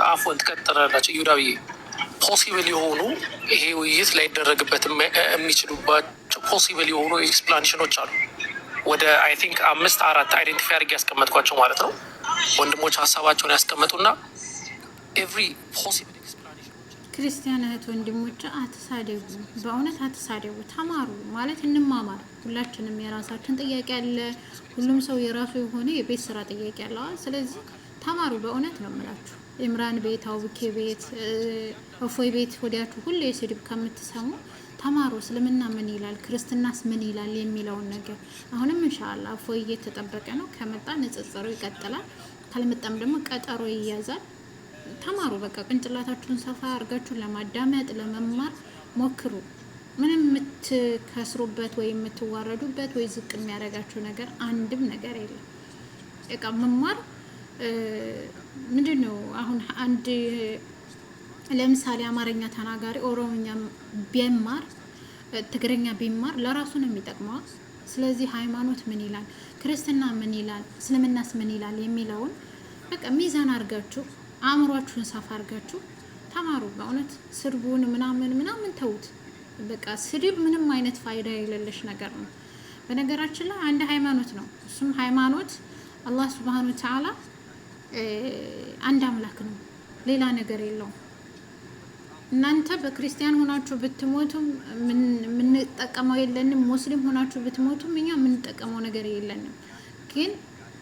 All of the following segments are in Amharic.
አፎን ትቀጥላላችሁ ይሁዳዊ ፖሲብል የሆኑ ይሄ ውይይት ላይደረግበት የሚችሉባቸው ፖሲብል የሆኑ ኤክስፕላኔሽኖች አሉ። ወደ አይ ቲንክ 5-4 አይዴንቲፋይ አድርጌ ያስቀመጥኳቸው ማለት ነው። ወንድሞች ሀሳባቸውን ያስቀመጡና ኤቭሪ ፖሲብል ክርስቲያን እህት ወንድሞች አትሳደቡ፣ በእውነት አትሳደቡ፣ ተማሩ ማለት እንማማር። ሁላችንም የራሳችን ጥያቄ አለ። ሁሉም ሰው የራሱ የሆነ የቤት ስራ ጥያቄ አለው። ስለዚህ ተማሩ፣ በእውነት ነው የምላችሁ። ኢምራን ቤት፣ አውብኬ ቤት፣ እፎይ ቤት ወዲያችሁ ሁሌ ስድብ ከምትሰሙ ተማሩ። እስልምና ምን ይላል፣ ክርስትናስ ምን ይላል የሚለውን ነገር አሁንም ኢንሻአላህ እፎይ እየተጠበቀ ነው። ከመጣ ንጽጽሩ ይቀጥላል፣ ካልመጣም ደግሞ ቀጠሮ ይያዛል። ተማሩ። በቃ ቅንጭላታችሁን ሰፋ አድርጋችሁ ለማዳመጥ ለመማር ሞክሩ። ምንም የምትከስሩበት ወይ የምትዋረዱበት ወይ ዝቅ የሚያደርጋችሁ ነገር አንድም ነገር የለም። በቃ መማር ምንድን ነው? አሁን አንድ ለምሳሌ አማርኛ ተናጋሪ ኦሮምኛ ቢማር ትግርኛ ቢማር ለራሱ ነው የሚጠቅመው። ስለዚህ ሃይማኖት ምን ይላል፣ ክርስትና ምን ይላል፣ እስልምናስ ምን ይላል የሚለውን በቃ ሚዛን አድርጋችሁ አእምሯችሁን ሰፋ አድርጋችሁ ተማሩ። በእውነት ስድቡን ምናምን ተውት። በቃ ስድብ ምንም አይነት ፋይዳ የሌለሽ ነገር ነው። በነገራችን ላይ አንድ ሃይማኖት ነው። እሱም ሃይማኖት አላህ ሱብሃነሁ ወተዓላ አንድ አምላክ ነው፣ ሌላ ነገር የለውም። እናንተ በክርስቲያን ሆናችሁ ብትሞቱም የምንጠቀመው የለንም። ሙስሊም ሆናችሁ ብትሞቱም እኛ የምንጠቀመው ነገር የለንም። ግን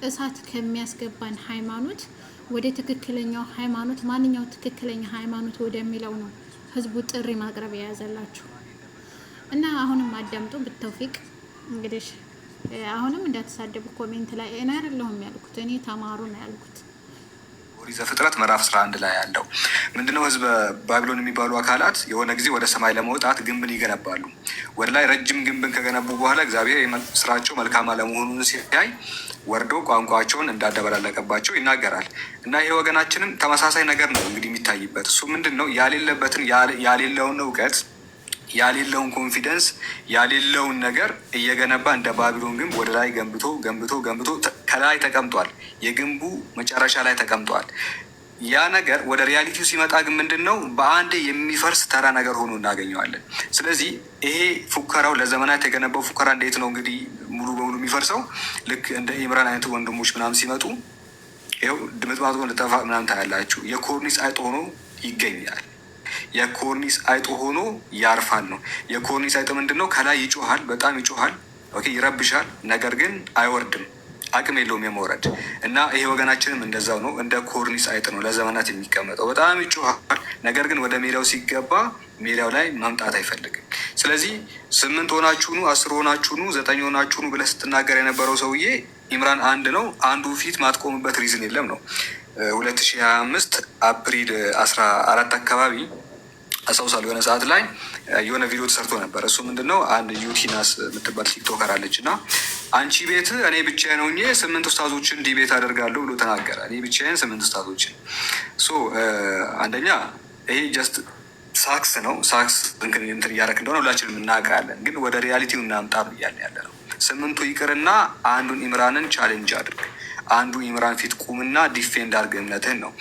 እሳት ከሚያስገባን ሃይማኖት ወደ ትክክለኛው ሃይማኖት ማንኛው ትክክለኛ ሃይማኖት ወደሚለው ነው ህዝቡ ጥሪ ማቅረብ የያዘላችሁ እና አሁንም አዳምጡ በተውፊቅ። እንግዲህ አሁንም እንዳትሳደቡ ኮሜንት ላይ እኔ አይደለሁም ያልኩት፣ እኔ ተማሩ ነው ያልኩት። ኦሪት ዘፍጥረት ምዕራፍ 11 ላይ ያለው ምንድነው? ህዝበ ባቢሎን የሚባሉ አካላት የሆነ ጊዜ ወደ ሰማይ ለመውጣት ግንብን ይገነባሉ። ወደ ላይ ረጅም ግንብን ከገነቡ በኋላ እግዚአብሔር ስራቸው መልካም አለመሆኑን ሲያይ ወርዶ ቋንቋቸውን እንዳደበላለቀባቸው ይናገራል። እና ይሄ ወገናችንም ተመሳሳይ ነገር ነው እንግዲህ የሚታይበት። እሱ ምንድን ነው? ያሌለበትን ያሌለውን እውቀት ያሌለውን ኮንፊደንስ ያሌለውን ነገር እየገነባ እንደ ባቢሎን ግንብ ወደ ላይ ገንብቶ ከላይ ተቀምጧል። የግንቡ መጨረሻ ላይ ተቀምጧል። ያ ነገር ወደ ሪያሊቲው ሲመጣ ግን ምንድን ነው? በአንዴ የሚፈርስ ተራ ነገር ሆኖ እናገኘዋለን። ስለዚህ ይሄ ፉከራው ለዘመናት የገነባው ፉከራ እንዴት ነው እንግዲህ ሙሉ በሙሉ የሚፈርሰው? ልክ እንደ ኢምራን አይነቱ ወንድሞች ምናምን ሲመጡ ይኸው ድምጥማጡ ልጠፋ ምናምን ታያላችሁ። የኮርኒስ አይጥ ሆኖ ይገኛል። የኮርኒስ አይጥ ሆኖ ያርፋል ነው። የኮርኒስ አይጥ ምንድን ነው? ከላይ ይጮሃል፣ በጣም ይጮሃል፣ ኦኬ ይረብሻል፣ ነገር ግን አይወርድም፣ አቅም የለውም የመውረድ። እና ይሄ ወገናችንም እንደዛው ነው። እንደ ኮርኒስ አይጥ ነው ለዘመናት የሚቀመጠው። በጣም ይጮሃል፣ ነገር ግን ወደ ሜዳው ሲገባ ሜዳው ላይ መምጣት አይፈልግም። ስለዚህ 8 ሆናችሁኑ 10 ሆናችሁኑ 9 ሆናችሁኑ ብለህ ስትናገር የነበረው ሰውዬ ኢምራን አንድ ነው። አንዱ ፊት ማትቆምበት ሪዝን የለም ነው። 2025 አፕሪል 14 አካባቢ አስታውሳለሁ የሆነ ሰዓት ላይ የሆነ ቪዲዮ ተሰርቶ ነበር። እሱ ምንድነው? አንድ ዩቲናስ የምትባል ቲክቶከር አለች እና አንቺ ቤት እኔ ብቻዬን ሆኜ 8 ኡስታዞችን ዲቤት አደርጋለሁ ብሎ ተናገረ። እኔ ብቻዬን 8 ኡስታዞችን። አንደኛ ይሄ ጀስት ሳክስ ነው። ሳክስ እንትን እያደረክ እንደሆነ ሁላችንም እናውቃለን። ግን ወደ ሪያሊቲው እናምጣ ብያለሁ ያለ ነው። 8ቱ ይቅርና አንዱን ኢምራንን ቻሌንጅ አድርግ። አንዱ ኢምራን ፊት ቁምና ዲፌንድ አድርግ እምነትህን ነው።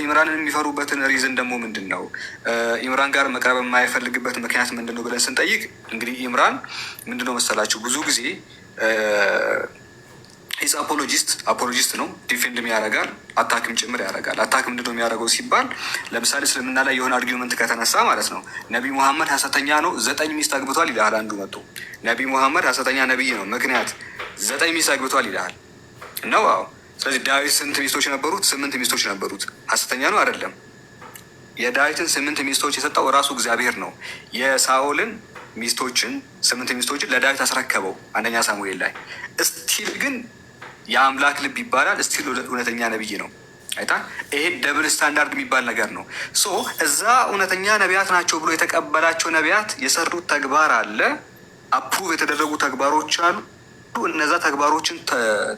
ኢምራንን የሚፈሩበትን ሪዝን ደግሞ ምንድን ነው? ኢምራን ጋር መቅረብ የማይፈልግበት ምክንያት ምንድን ነው ብለን ስንጠይቅ እንግዲህ ኢምራን ምንድን ነው መሰላችሁ? ብዙ ጊዜ ኢዝ አፖሎጂስት ነው። ዲፌንድም ያደርጋል፣ አታክም ጭምር ያደርጋል። አታክ ምንድን ነው የሚያደርገው ሲባል ለምሳሌ እስልምና ላይ የሆነ አርጊመንት ከተነሳ ማለት ነው ነቢይ ሙሐመድ ሐሰተኛ ነው 9 ሚስት አግብቷል ይልሃል። አንዱ መጥቶ ነቢይ ሙሐመድ ሐሰተኛ ነቢይ ነው ምክንያት 9 ሚስት አግብቷል ይልሃል ነው። አዎ። ስለዚህ ዳዊት ስንት ሚስቶች ነበሩት? 8 ሚስቶች ነበሩት። ሐሰተኛ ነው አይደለም? የዳዊትን 8 ሚስቶች የሰጠው እራሱ እግዚአብሔር ነው። የሳኦልን ሚስቶችን 8 ሚስቶችን ለዳዊት አስረከበው አንደኛ ሳሙኤል ላይ። እስቲል ግን የአምላክ ልብ ይባላል። እስቲል እውነተኛ ነቢይ ነው። አይታ ይሄ ደብል ስታንዳርድ የሚባል ነገር ነው። እዛ እውነተኛ ነቢያት ናቸው ብሎ የተቀበላቸው ነቢያት የሰሩት ተግባር አለ፣ አፕሩቭ የተደረጉ ተግባሮች አሉ። እነዛ ተግባሮችን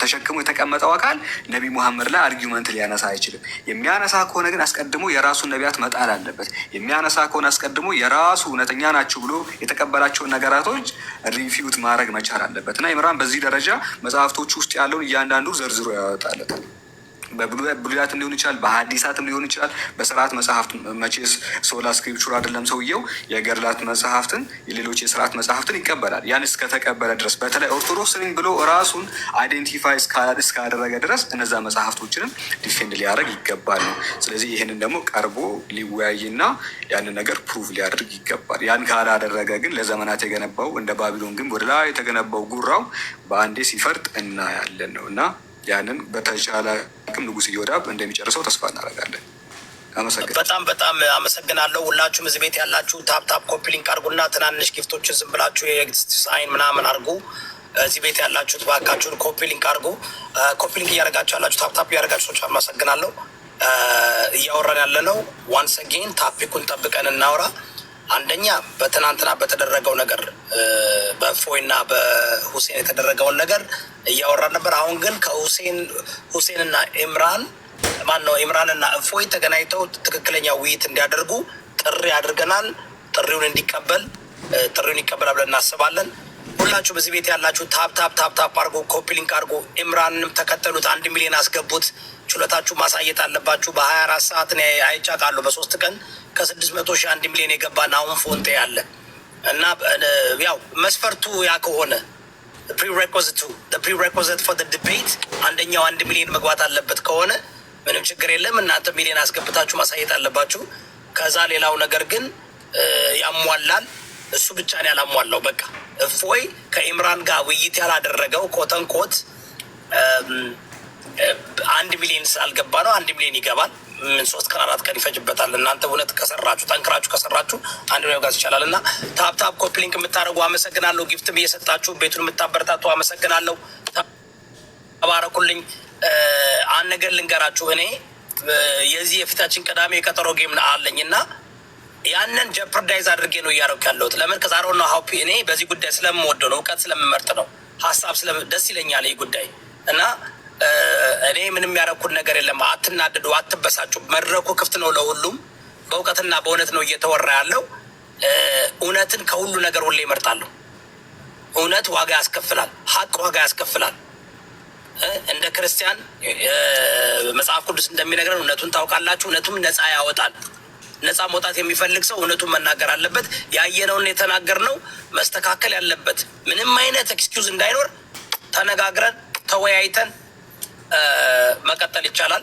ተሸክሞ የተቀመጠው አካል ነቢ ሙሐመድ ላይ አርጊመንት ሊያነሳ አይችልም። የሚያነሳ ከሆነ ግን አስቀድሞ የራሱን ነቢያት መጣል አለበት። የሚያነሳ ከሆነ አስቀድሞ የራሱ እውነተኛ ናቸው ብሎ የተቀበላቸውን ነገራቶች ሪፊዩት ማድረግ መቻል አለበት። እና ኢምራን በዚህ ደረጃ መጽሐፍቶች ውስጥ ያለውን እያንዳንዱ ዘርዝሮ ያወጣለታል። በብሉያትም ሊሆን ይችላል፣ በሐዲሳትም ሊሆን ይችላል፣ በስርዓት መጽሐፍት መቼስ ሶላ ስክሪፕቹር አይደለም ሰውየው የገድላት መጽሐፍትን የሌሎች የስርዓት መጽሐፍትን ይቀበላል። ያን እስከተቀበለ ድረስ በተለይ ኦርቶዶክስ ነኝ ብሎ ራሱን አይዴንቲፋይ እስካደረገ ድረስ እነዛ መጽሐፍቶችንም ዲፌንድ ሊያደርግ ይገባል ነው። ስለዚህ ይህንን ደግሞ ቀርቦ ሊወያይና ያንን ነገር ፕሩቭ ሊያደርግ ይገባል። ያን ካላደረገ ግን ለዘመናት የገነባው እንደ ባቢሎን ግንብ ወደ ላይ የተገነባው ጉራው በአንዴ ሲፈርጥ እናያለን ነው እና ያንን በተቻለ አቅም ንጉስ ኢዮዳብ እንደሚጨርሰው ተስፋ እናደርጋለን። በጣም በጣም አመሰግናለሁ። ሁላችሁም እዚህ ቤት ያላችሁ ታፕ ኮፒ ሊንክ አድርጉና ትናንሽ ጊፍቶችን ዝም ብላችሁ የሳይን ምናምን አድርጉ። እዚህ ቤት ያላችሁት ባካችሁን ኮፒ ሊንክ አድርጉ። ኮፒ ሊንክ እያደረጋችሁ ያላችሁ ታፕ እያደረጋችሁ ሰዎች አመሰግናለሁ። እያወራን ያለ ነው ዋንስ አጌን ታፒኩን ጠብቀን እናውራ። አንደኛ በትናንትና በተደረገው ነገር በእፎይና በሁሴን የተደረገውን ነገር እያወራን ነበር። አሁን ግን ከሁሴንና ኢምራን ኢምራንና እፎይ ተገናኝተው ትክክለኛ ውይይት እንዲያደርጉ ጥሪ አድርገናል። ጥሪውን ይቀበላል ብለን እናስባለን። ሁላችሁ በዚህ ቤት ያላችሁ ታፕ አርጎ ኮፒ ሊንክ አርጎ ኢምራንንም ተከተሉት። 1 ሚሊዮን አስገቡት። ችሎታችሁ ማሳየት አለባችሁ። በ24 ሰዓት አይቻቃለሁ። በ3 ቀን ከ600 ሺህ 1 ሚሊዮን የገባን አሁን ፎንቴ ያለ እና ያው መስፈርቱ ያ ከሆነ ፕሪሬኮዚት ፎር ዲቤት አንደኛው 1 ሚሊዮን መግባት አለበት ከሆነ ምንም ችግር የለም። እናንተ ሚሊዮን አስገብታችሁ ማሳየት አለባችሁ። ከዛ ሌላው ነገር ግን ያሟላል። እሱ ብቻ ነው ያላሟላው። በቃ እፎይ ከኢምራን ጋር ውይይት ያላደረገው ኮተንኮት 1 ሚሊዮን ስላልገባ ነው። 1 ሚሊዮን ይገባል። 3 ቀን 4 ቀን ይፈጅበታል። እናንተ እውነት ከሰራችሁ ጠንክራችሁ ከሰራችሁ 1 ሚሊዮን ጋር ይቻላል። እና ታፕ ኮፒ ሊንክ የምታደርጉ አመሰግናለሁ። ጊፍትም እየሰጣችሁ ቤቱን የምታበረታቱ አመሰግናለሁ። ተባረኩልኝ። አንድ ነገር ልንገራችሁ። እኔ የዚህ የፊታችን ቅዳሜ የቀጠሮ ጌም አለኝ እና ያንን ጀፕርዳይዝ አድርጌ ነው እያደረኩ ያለሁት። ለምን ከዛሬ ነው ሀፒ እኔ በዚህ ጉዳይ ስለምወደው ነው፣ እውቀት ስለምመርጥ ነው፣ ሀሳብ ደስ ይለኛል ይህ ጉዳይ እና እኔ ምንም ያደረኩት ነገር የለም። አትናደዱ፣ አትበሳጩ። መድረኩ ክፍት ነው ለሁሉም። በእውቀትና በእውነት ነው እየተወራ ያለው። እውነትን ከሁሉ ነገር ሁሌ ይመርጣለሁ። እውነት ዋጋ ያስከፍላል፣ ሀቅ ዋጋ ያስከፍላል። እንደ ክርስቲያን መጽሐፍ ቅዱስ እንደሚነግረን እውነቱን ታውቃላችሁ፣ እውነቱም ነፃ ያወጣል። ነፃ መውጣት የሚፈልግ ሰው እውነቱን መናገር አለበት። ያየነውን የተናገርነው መስተካከል ያለበት ምንም አይነት ኤክስኪውዝ እንዳይኖር ተነጋግረን ተወያይተን መቀጠል ይቻላል።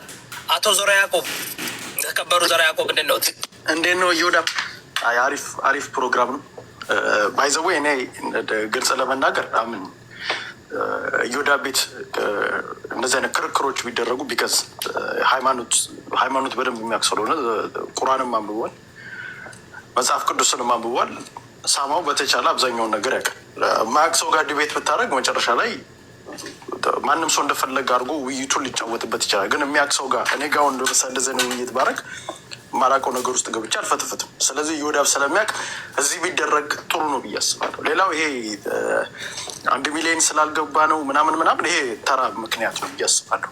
አቶ ዞራ ያዕቆብ የተከበሩ ዞራ ያዕቆብ እንዴት ነው ይሁዳ? አሪፍ ፕሮግራም ነው። ባይዘዌ እኔ ግልጽ ለመናገር አምን ይሁዳ ቤት እንደዚህ አይነት ክርክሮች ቢደረጉ ቢከዝ ሃይማኖት በደንብ የሚያውቅ ስለሆነ ቁርአንም አንብቧል፣ መጽሐፍ ቅዱስንም አንብቧል። ሳማው በተቻለ አብዛኛውን ነገር ያውቃል። ማያውቅ ሰው ጋር ዲቤት ብታደርግ መጨረሻ ላይ ማንም ሰው እንደፈለገ አድርጎ ውይይቱን ሊጫወትበት ይችላል። ግን የሚያውቅ ሰው ጋር እኔ ጋር እንደዚህ ውይይት ባረግ ማላውቀው ነገር ውስጥ ገብቼ አልፈትፍትም። ስለዚህ ይሁዳብ ስለሚያውቅ እዚህ ቢደረግ ጥሩ ነው ብዬ አስባለሁ። ሌላው ይሄ 1 ሚሊዮን ስላልገባ ነው ምናምን ይሄ ተራ ምክንያት ነው ብዬ አስባለሁ።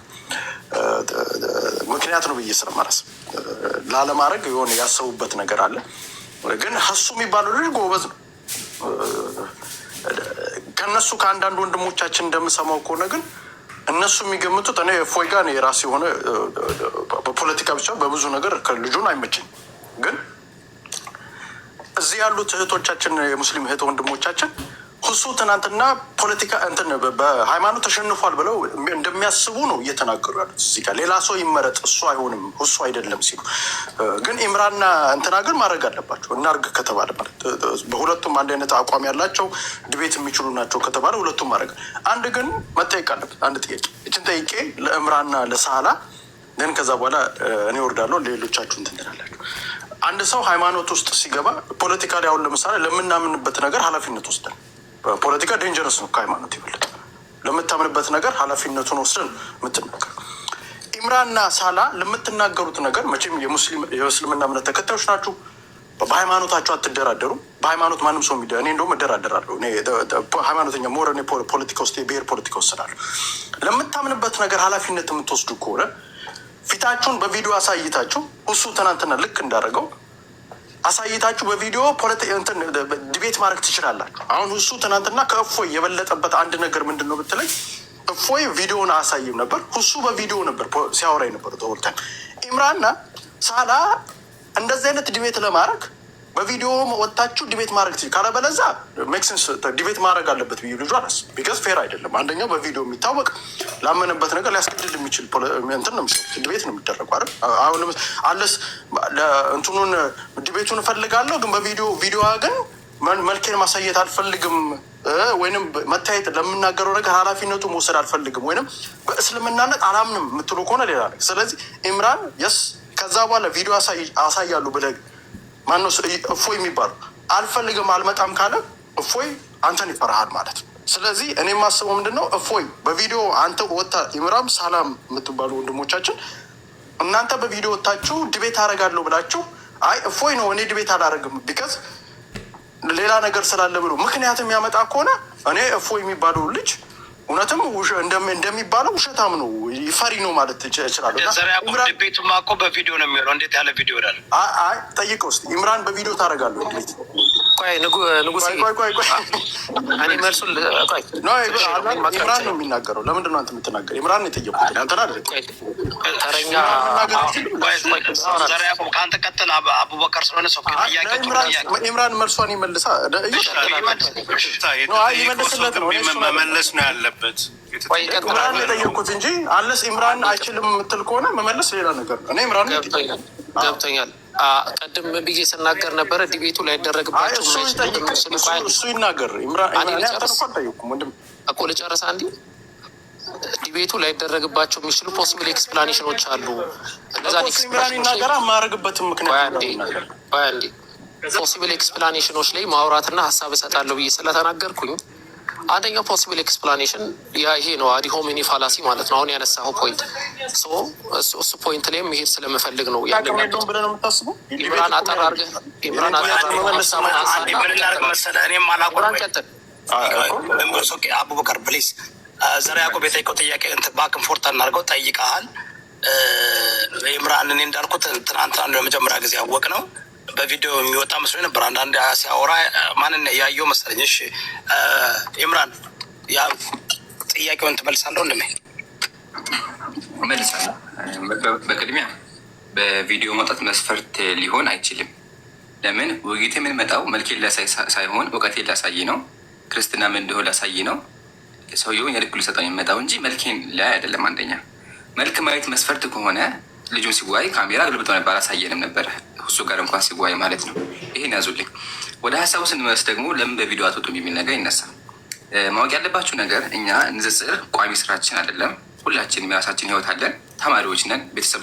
ምክንያት ነው ብዬ ስለማረስ ላለማድረግ የሆነ ያሰቡበት ነገር አለ። ግን ሀሱ የሚባለው ልጅ ጎበዝ ነው። ከነሱ ከአንዳንድ ወንድሞቻችን እንደምሰማው ከሆነ ግን እነሱ የሚገምቱት እኔ እፎይ ጋር የራሱ የሆነ በፖለቲካ ብቻ በብዙ ነገር ከልጁን አይመችኝ። ግን እዚህ ያሉት እህቶቻችን የሙስሊም እህት ወንድሞቻችን ሁሱ ትናንትና ፖለቲካ እንትን በሃይማኖት ተሸንፏል ብለው እንደሚያስቡ ነው እየተናገሩ ያሉት። እዚህ ጋር ሌላ ሰው ይመረጥ እሱ አይሆንም ሁሱ አይደለም ሲሉ፣ ግን ኢምራንና እንትና ግን ማድረግ አለባቸው። እናርግ ከተባለ ማለት በሁለቱም አንድ አይነት አቋም ያላቸው ድቤት የሚችሉ ናቸው ከተባለ ሁለቱም ማድረግ። አንድ ግን መጠየቅ አለበት። አንድ ጥያቄ እችን ጠይቄ ለእምራንና ለሳላ ግን ከዛ በኋላ እኔ ወርዳለሁ፣ ሌሎቻችሁ እንትን ትላላችሁ። አንድ ሰው ሃይማኖት ውስጥ ሲገባ ፖለቲካ ላይ አሁን ለምሳሌ ለምናምንበት ነገር ኃላፊነት ወስደን ፖለቲካ ዴንጀረስ ነው ከሃይማኖት ይበልጥ። ለምታምንበት ነገር ኃላፊነቱን ወስደን የምትናገር ኢምራንና ሳላ ለምትናገሩት ነገር መቼም የሙስሊምና እምነት ተከታዮች ናችሁ። በሃይማኖታቸው አትደራደሩ። በሃይማኖት ማንም ሰው እኔ እንደውም እደራደራለሁ። ሃይማኖተኛ ሞረ ፖለቲካ ውስጥ የብሔር ፖለቲካ ወስዳለሁ። ለምታምንበት ነገር ኃላፊነት የምትወስዱ ከሆነ ፊታችሁን በቪዲዮ አሳይታችሁ እሱ ትናንትና ልክ እንዳደረገው አሳይታችሁ በቪዲዮ ዲቤት ማድረግ ትችላላችሁ። አሁን እሱ ትናንትና ከእፎይ የበለጠበት አንድ ነገር ምንድን ነው ብትለኝ እፎይ ቪዲዮን አያሳይም ነበር። ሁሱ በቪዲዮ ነበር ሲያወራ ነበር ተወልታ ኢምራንና ሳላ እንደዚህ አይነት ዲቤት ለማድረግ በቪዲዮ ወጣችሁ ዲቤት ማድረግ ትችል ካለበለዛ ሜክሰንስ ዲቤት ማድረግ አለበት ብዬ ልጁ አላስ ቢካዝ ፌር አይደለም። አንደኛው በቪዲዮ የሚታወቅ ላመነበት ነገር ሊያስገድድ የሚችል እንትን ነው ዲቤት ነው የሚደረጉ አይደል? አሁን አለስ እንትኑን ዲቤቱን እፈልጋለሁ ግን በቪዲዮ ግን መልኬን ማሳየት አልፈልግም ወይንም መታየት ለምናገረው ነገር ኃላፊነቱ መውሰድ አልፈልግም ወይንም በእስልምናነት አላምንም የምትሉ ከሆነ ሌላ ነገር። ስለዚህ ኢምራን የስ ከዛ በኋላ ቪዲዮ አሳያሉ ብለህ ማነው እፎይ የሚባሉ አልፈልግም አልመጣም ካለ እፎይ አንተን ይፈራሃል ማለት ነው። ስለዚህ እኔ የማስበው ምንድነው እፎይ በቪዲዮ አንተ ወጣ ኢምራም ሰላም የምትባሉ ወንድሞቻችን እናንተ በቪዲዮ ወጣችሁ ዲቤት አደርጋለሁ ብላችሁ አይ እፎይ ነው እኔ ዲቤት አላደርግም ቢካዝ ሌላ ነገር ስላለ ብሎ ምክንያቱም ያመጣ ከሆነ እኔ እፎይ የሚባለው ልጅ እውነትም እንደሚባለው ውሸታም ነው ፈሪ ነው ማለት እችላለሁ። ቤቱማ እኮ በቪዲዮ ነው የሚሆነው። እንዴት ያለ ቪዲዮ ይላል? አይ ጠይቀው እስኪ ኢምራን በቪዲዮ ታደርጋለህ? ቆይ ንጉሴ እኔ መልሱን ኢምራን ነው የሚናገረው። ለምንድን ነው አንተ የምትናገር? ኢምራን ነው የጠየቁት አንተን አይደል? ተረኛ ከአንተ ቀጥል አቡበከር ስለሆነ ሰው ኢምራን መልሷን ይመልሳ ይመልስለት ነው መመለስ ነው ያለበት። ኢምራን የጠየቁት እንጂ አለስ ኢምራን አይችልም የምትል ከሆነ መመለስ ሌላ ነገር ነው። እኔ ኢምራን ገብቶኛል። ቀድም ብዬ ስናገር ነበረ ዲቤቱ ላይ ያደረግባቸው እሱ ይናገር እኮ ልጨረሳ እንዲ ዲቤቱ ላይ ያደረግባቸው የሚችሉ ፖሲብል ኤክስፕላኔሽኖች አሉ። እነዛ ይናገራ የማያደርግበትም ምክንያት ፖሲብል ኤክስፕላኔሽኖች ላይ ማውራትና ሀሳብ እሰጣለሁ ብዬ ስለተናገርኩኝ አንደኛው ፖሲብል ኤክስፕላኔሽን ይሄ ነው አዲሆሚኒ ፋላሲ ማለት ነው። አሁን ያነሳው ፖይንት እሱ ፖይንት ላይ መሄድ ስለምፈልግ ነው። ኢምራን አጠር አድርገህ አቡበከር ፕሊዝ ዘር ያዕቆብ የጠየቀው ጥያቄ ባክን ፎርታ እናድርገው ጠይቀሃል። ኢምራን እኔ እንዳልኩት ትናንትና ለመጀመሪያ ጊዜ ያወቅ ነው በቪዲዮ የሚወጣ መስሎኝ ነበር። አንዳንድ ሲያወራ ማንን ያየው መሰለኝ። እሺ ኢምራን ያ ጥያቄውን ትመልሳለሁ? እመልሳለሁ። በቅድሚያ በቪዲዮ መውጣት መስፈርት ሊሆን አይችልም። ለምን ውይይት የምንመጣው መልኬን ላሳይ ሳይሆን እውቀቴን ላሳይ ነው። ክርስትና ምን እንደሆነ ላሳይ ነው። ሰውየውን የልክ ልሰጠው የሚመጣው እንጂ መልኬን ላይ አይደለም። አንደኛ መልክ ማየት መስፈርት ከሆነ ልጁን ሲዋይ ካሜራ ግልብጦ ነበር አላሳየንም ነበር እሱ ጋር እንኳን ሲዋይ ማለት ነው። ይሄን ያዙልኝ። ወደ ሀሳቡ ስንመለስ ደግሞ ለምን በቪዲዮ አትወጡም የሚል ነገር ይነሳል። ማወቅ ያለባችሁ ነገር እኛ ንጽጽር ቋሚ ስራችን አይደለም። ሁላችንም የራሳችን ህይወት አለን። ተማሪዎች ነን። ቤተሰብ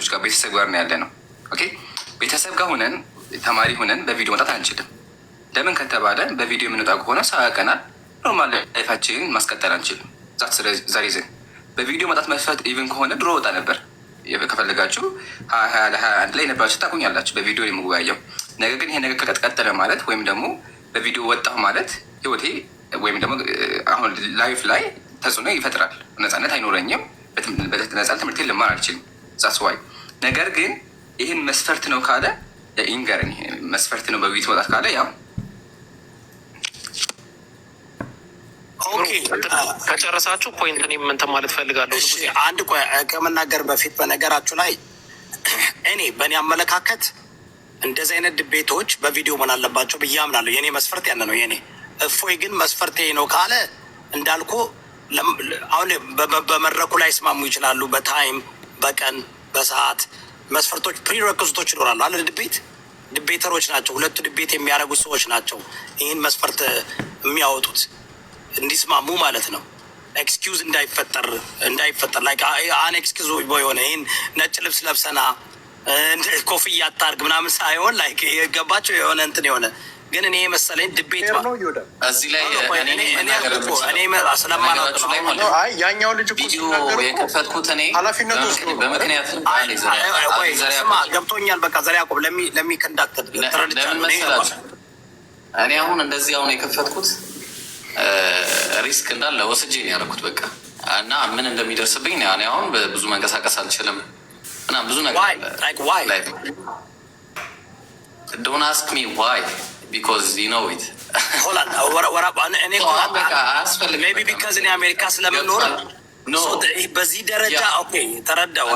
ጋር ነው ያለ ነው። ኦኬ ቤተሰብ ጋር ሆነን ተማሪ ሆነን በቪዲዮ መውጣት አንችልም። ለምን ከተባለ በቪዲዮ የምንወጣ ከሆነ ሳያቀናል ኖርማል ላይፋችንን ማስቀጠል አንችልም። ዛሬ በቪዲዮ መውጣት መስፈርት ኢቭን ከሆነ ድሮ ወጣ ነበር። ከፈለጋችሁ 2021 ላይ ነበራችሁ ታቁኛላችሁ በቪዲዮ የምወያየው። ነገር ግን ይሄ ነገር ከቀጠለ ማለት ወይም ደግሞ በቪዲዮ ወጣሁ ማለት ህይወቴ ወይም ደግሞ አሁን ላይፍ ላይ ተጽዕኖ ይፈጥራል። ነፃነት አይኖረኝም። በነፃ ትምህርቴን ልማር አልችልም። ዛስ ዋይ። ነገር ግን ይህን መስፈርት ነው ካለ ኢንገርን መስፈርት ነው በቪዲዮ መውጣት ካለ ያው ከጨረሳችሁ ፖይንት እኔ እንትን ማለት ፈልጋለሁ። አንድ ቆይ ከመናገር በፊት በነገራችሁ ላይ እኔ በእኔ አመለካከት እንደዚህ አይነት ድቤቶች በቪዲዮ መሆን አለባቸው ብዬ አምናለሁ። የኔ መስፈርት ያለ ነው የኔ። እፎይ ግን መስፈርት ነው ካለ እንዳልኩ አሁን በመድረኩ ላይ ስማሙ ይችላሉ። በታይም በቀን በሰዓት መስፈርቶች ፕሪሬኩዚቶች ይኖራሉ አለ። ድቤተሮች ናቸው ሁለቱ ድቤት የሚያደርጉ ሰዎች ናቸው ይህን መስፈርት የሚያወጡት እንዲስማሙ ማለት ነው። ኤክስኪውዝ እንዳይፈጠር ላይ አን ኤክስኪውዝ የሆነ ይህን ነጭ ልብስ ለብሰና ኮፍያ አታርግ ምናምን ሳይሆን ላይ ገባቸው የሆነ እንትን የሆነ ግን እኔ መሰለኝ ድቤት እዚህ ላይ ስለማላውቅ ነው። ያኛው ልጅ ቪዲዮ የከፈትኩት እኔ ኃላፊነቱ በምክንያት ገብቶኛል። በቃ ዘር ያዕቆብ ለሚከንዳክተር እኔ አሁን እንደዚህ አሁን የከፈትኩት ሪስክ እንዳለ ወስጄ ነው ያደረኩት። በቃ እና ምን እንደሚደርስብኝ እኔ አሁን ብዙ መንቀሳቀስ አልችልም እና ብዙ ነገር ዶንት አስክ ሚ ዋይ ቢኮዝ ዩ ኖው ኢት ሜይ ቢ ቢካዝ እኔ አሜሪካ ስለምኖር በዚህ ደረጃ ኦኬ ተረዳው።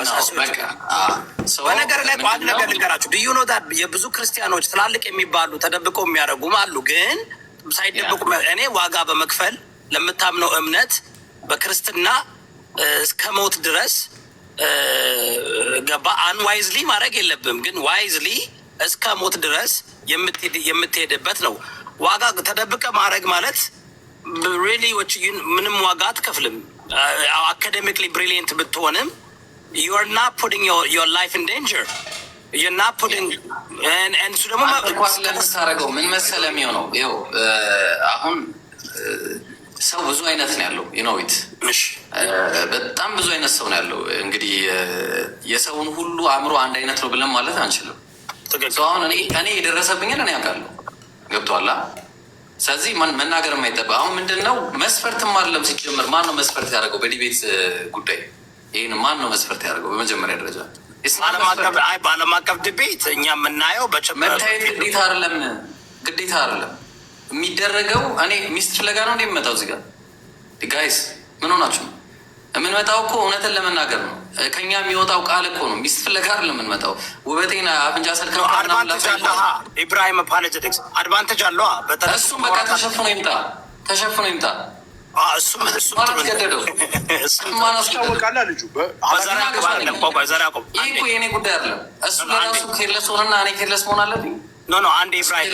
በነገር ላይ አንድ ነገር ልንገራችሁ። ድዩ ነው የብዙ ክርስቲያኖች ትላልቅ የሚባሉ ተደብቀው የሚያደርጉም አሉ። ግን ሳይደብቁ እኔ ዋጋ በመክፈል ለምታምነው እምነት በክርስትና እስከ ሞት ድረስ ገባ አንዋይዝሊ ማድረግ የለብም። ግን ዋይዝሊ እስከ ሞት ድረስ የምትሄድበት ነው። ዋጋ ተደብቀ ማድረግ ማለት ሪሊ ምንም ዋጋ አትከፍልም። አካዴሚክሊ ብሪሊየንት ብትሆንም you're not putting your life in danger. you're not putting and እሱ ደግሞ ለምታረገው ምን መሰለህ የሚሆነው ይኸው አሁን ሰው ብዙ አይነት ነው ያለው ዩኖዊት በጣም ብዙ አይነት ሰው ነው ያለው። እንግዲህ የሰውን ሁሉ አእምሮ አንድ አይነት ነው ብለን ማለት አንችልም። አሁን እኔ የደረሰብኝን እኔ አውቃለሁ። ገብቶሃል? ስለዚህ መናገር የማይጠበቅ አሁን ምንድነው መስፈርትም አይደለም ሲጀምር ማን ነው መስፈርት ያደረገው በዲቤት ጉዳይ? ይህን ማን ነው መስፈርት ያደርገው? በመጀመሪያ ደረጃ በዓለም አቀፍ ዲቤት እኛ የምናየው መታየት ግዴታ አይደለም የሚደረገው። እኔ ሚስት ፍለጋ ነው እንደሚመጣው እዚህ ጋር ጋይስ ምን ሆናችሁ ነው የምንመጣው? እኮ እውነትን ለመናገር ነው። ከኛ የሚወጣው ቃል እኮ ነው። ሚስት ፍለጋ አይደለም የምንመጣው። ውበቴን አፍንጫ ሰልከው ኢብራሂም አፖሎጀቲክስ አድቫንቴጅ አለ። እሱም በቃ ተሸፍኖ ይምጣ የኔ ጉዳይ አይደለም። እሱ ለራሱ ኬርለስ ሆነና እኔ ኬርለስ መሆን አለብኝ? አንድ ኢብራሂም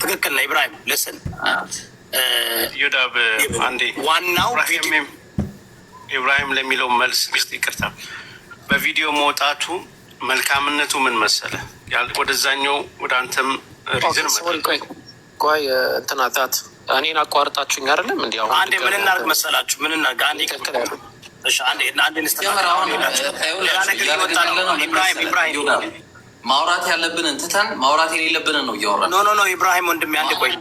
ትክክል ነው። ኢብራሂም ልስን ዮዳብ አንዴ ዋናው ኢብራሂም ለሚለው መልስ ሚስት ይቅርታ፣ በቪዲዮ መውጣቱ መልካምነቱ ምን መሰለ? ወደዛኛው ወደ አንተም ሪዝን ቆይ እንትናታት እኔን አቋርጣችሁኝ አይደለም? እንዲ አንዴ ምን እናርግ መሰላችሁ? ምን እናርግ? አንዴ ይቀጥላል። እሺ አንዴ ማውራት ያለብንን ትተን ማውራት የሌለብንን ነው እያወራን። ኖ ኢብራሂም ወንድሜ አንዴ ቆይ።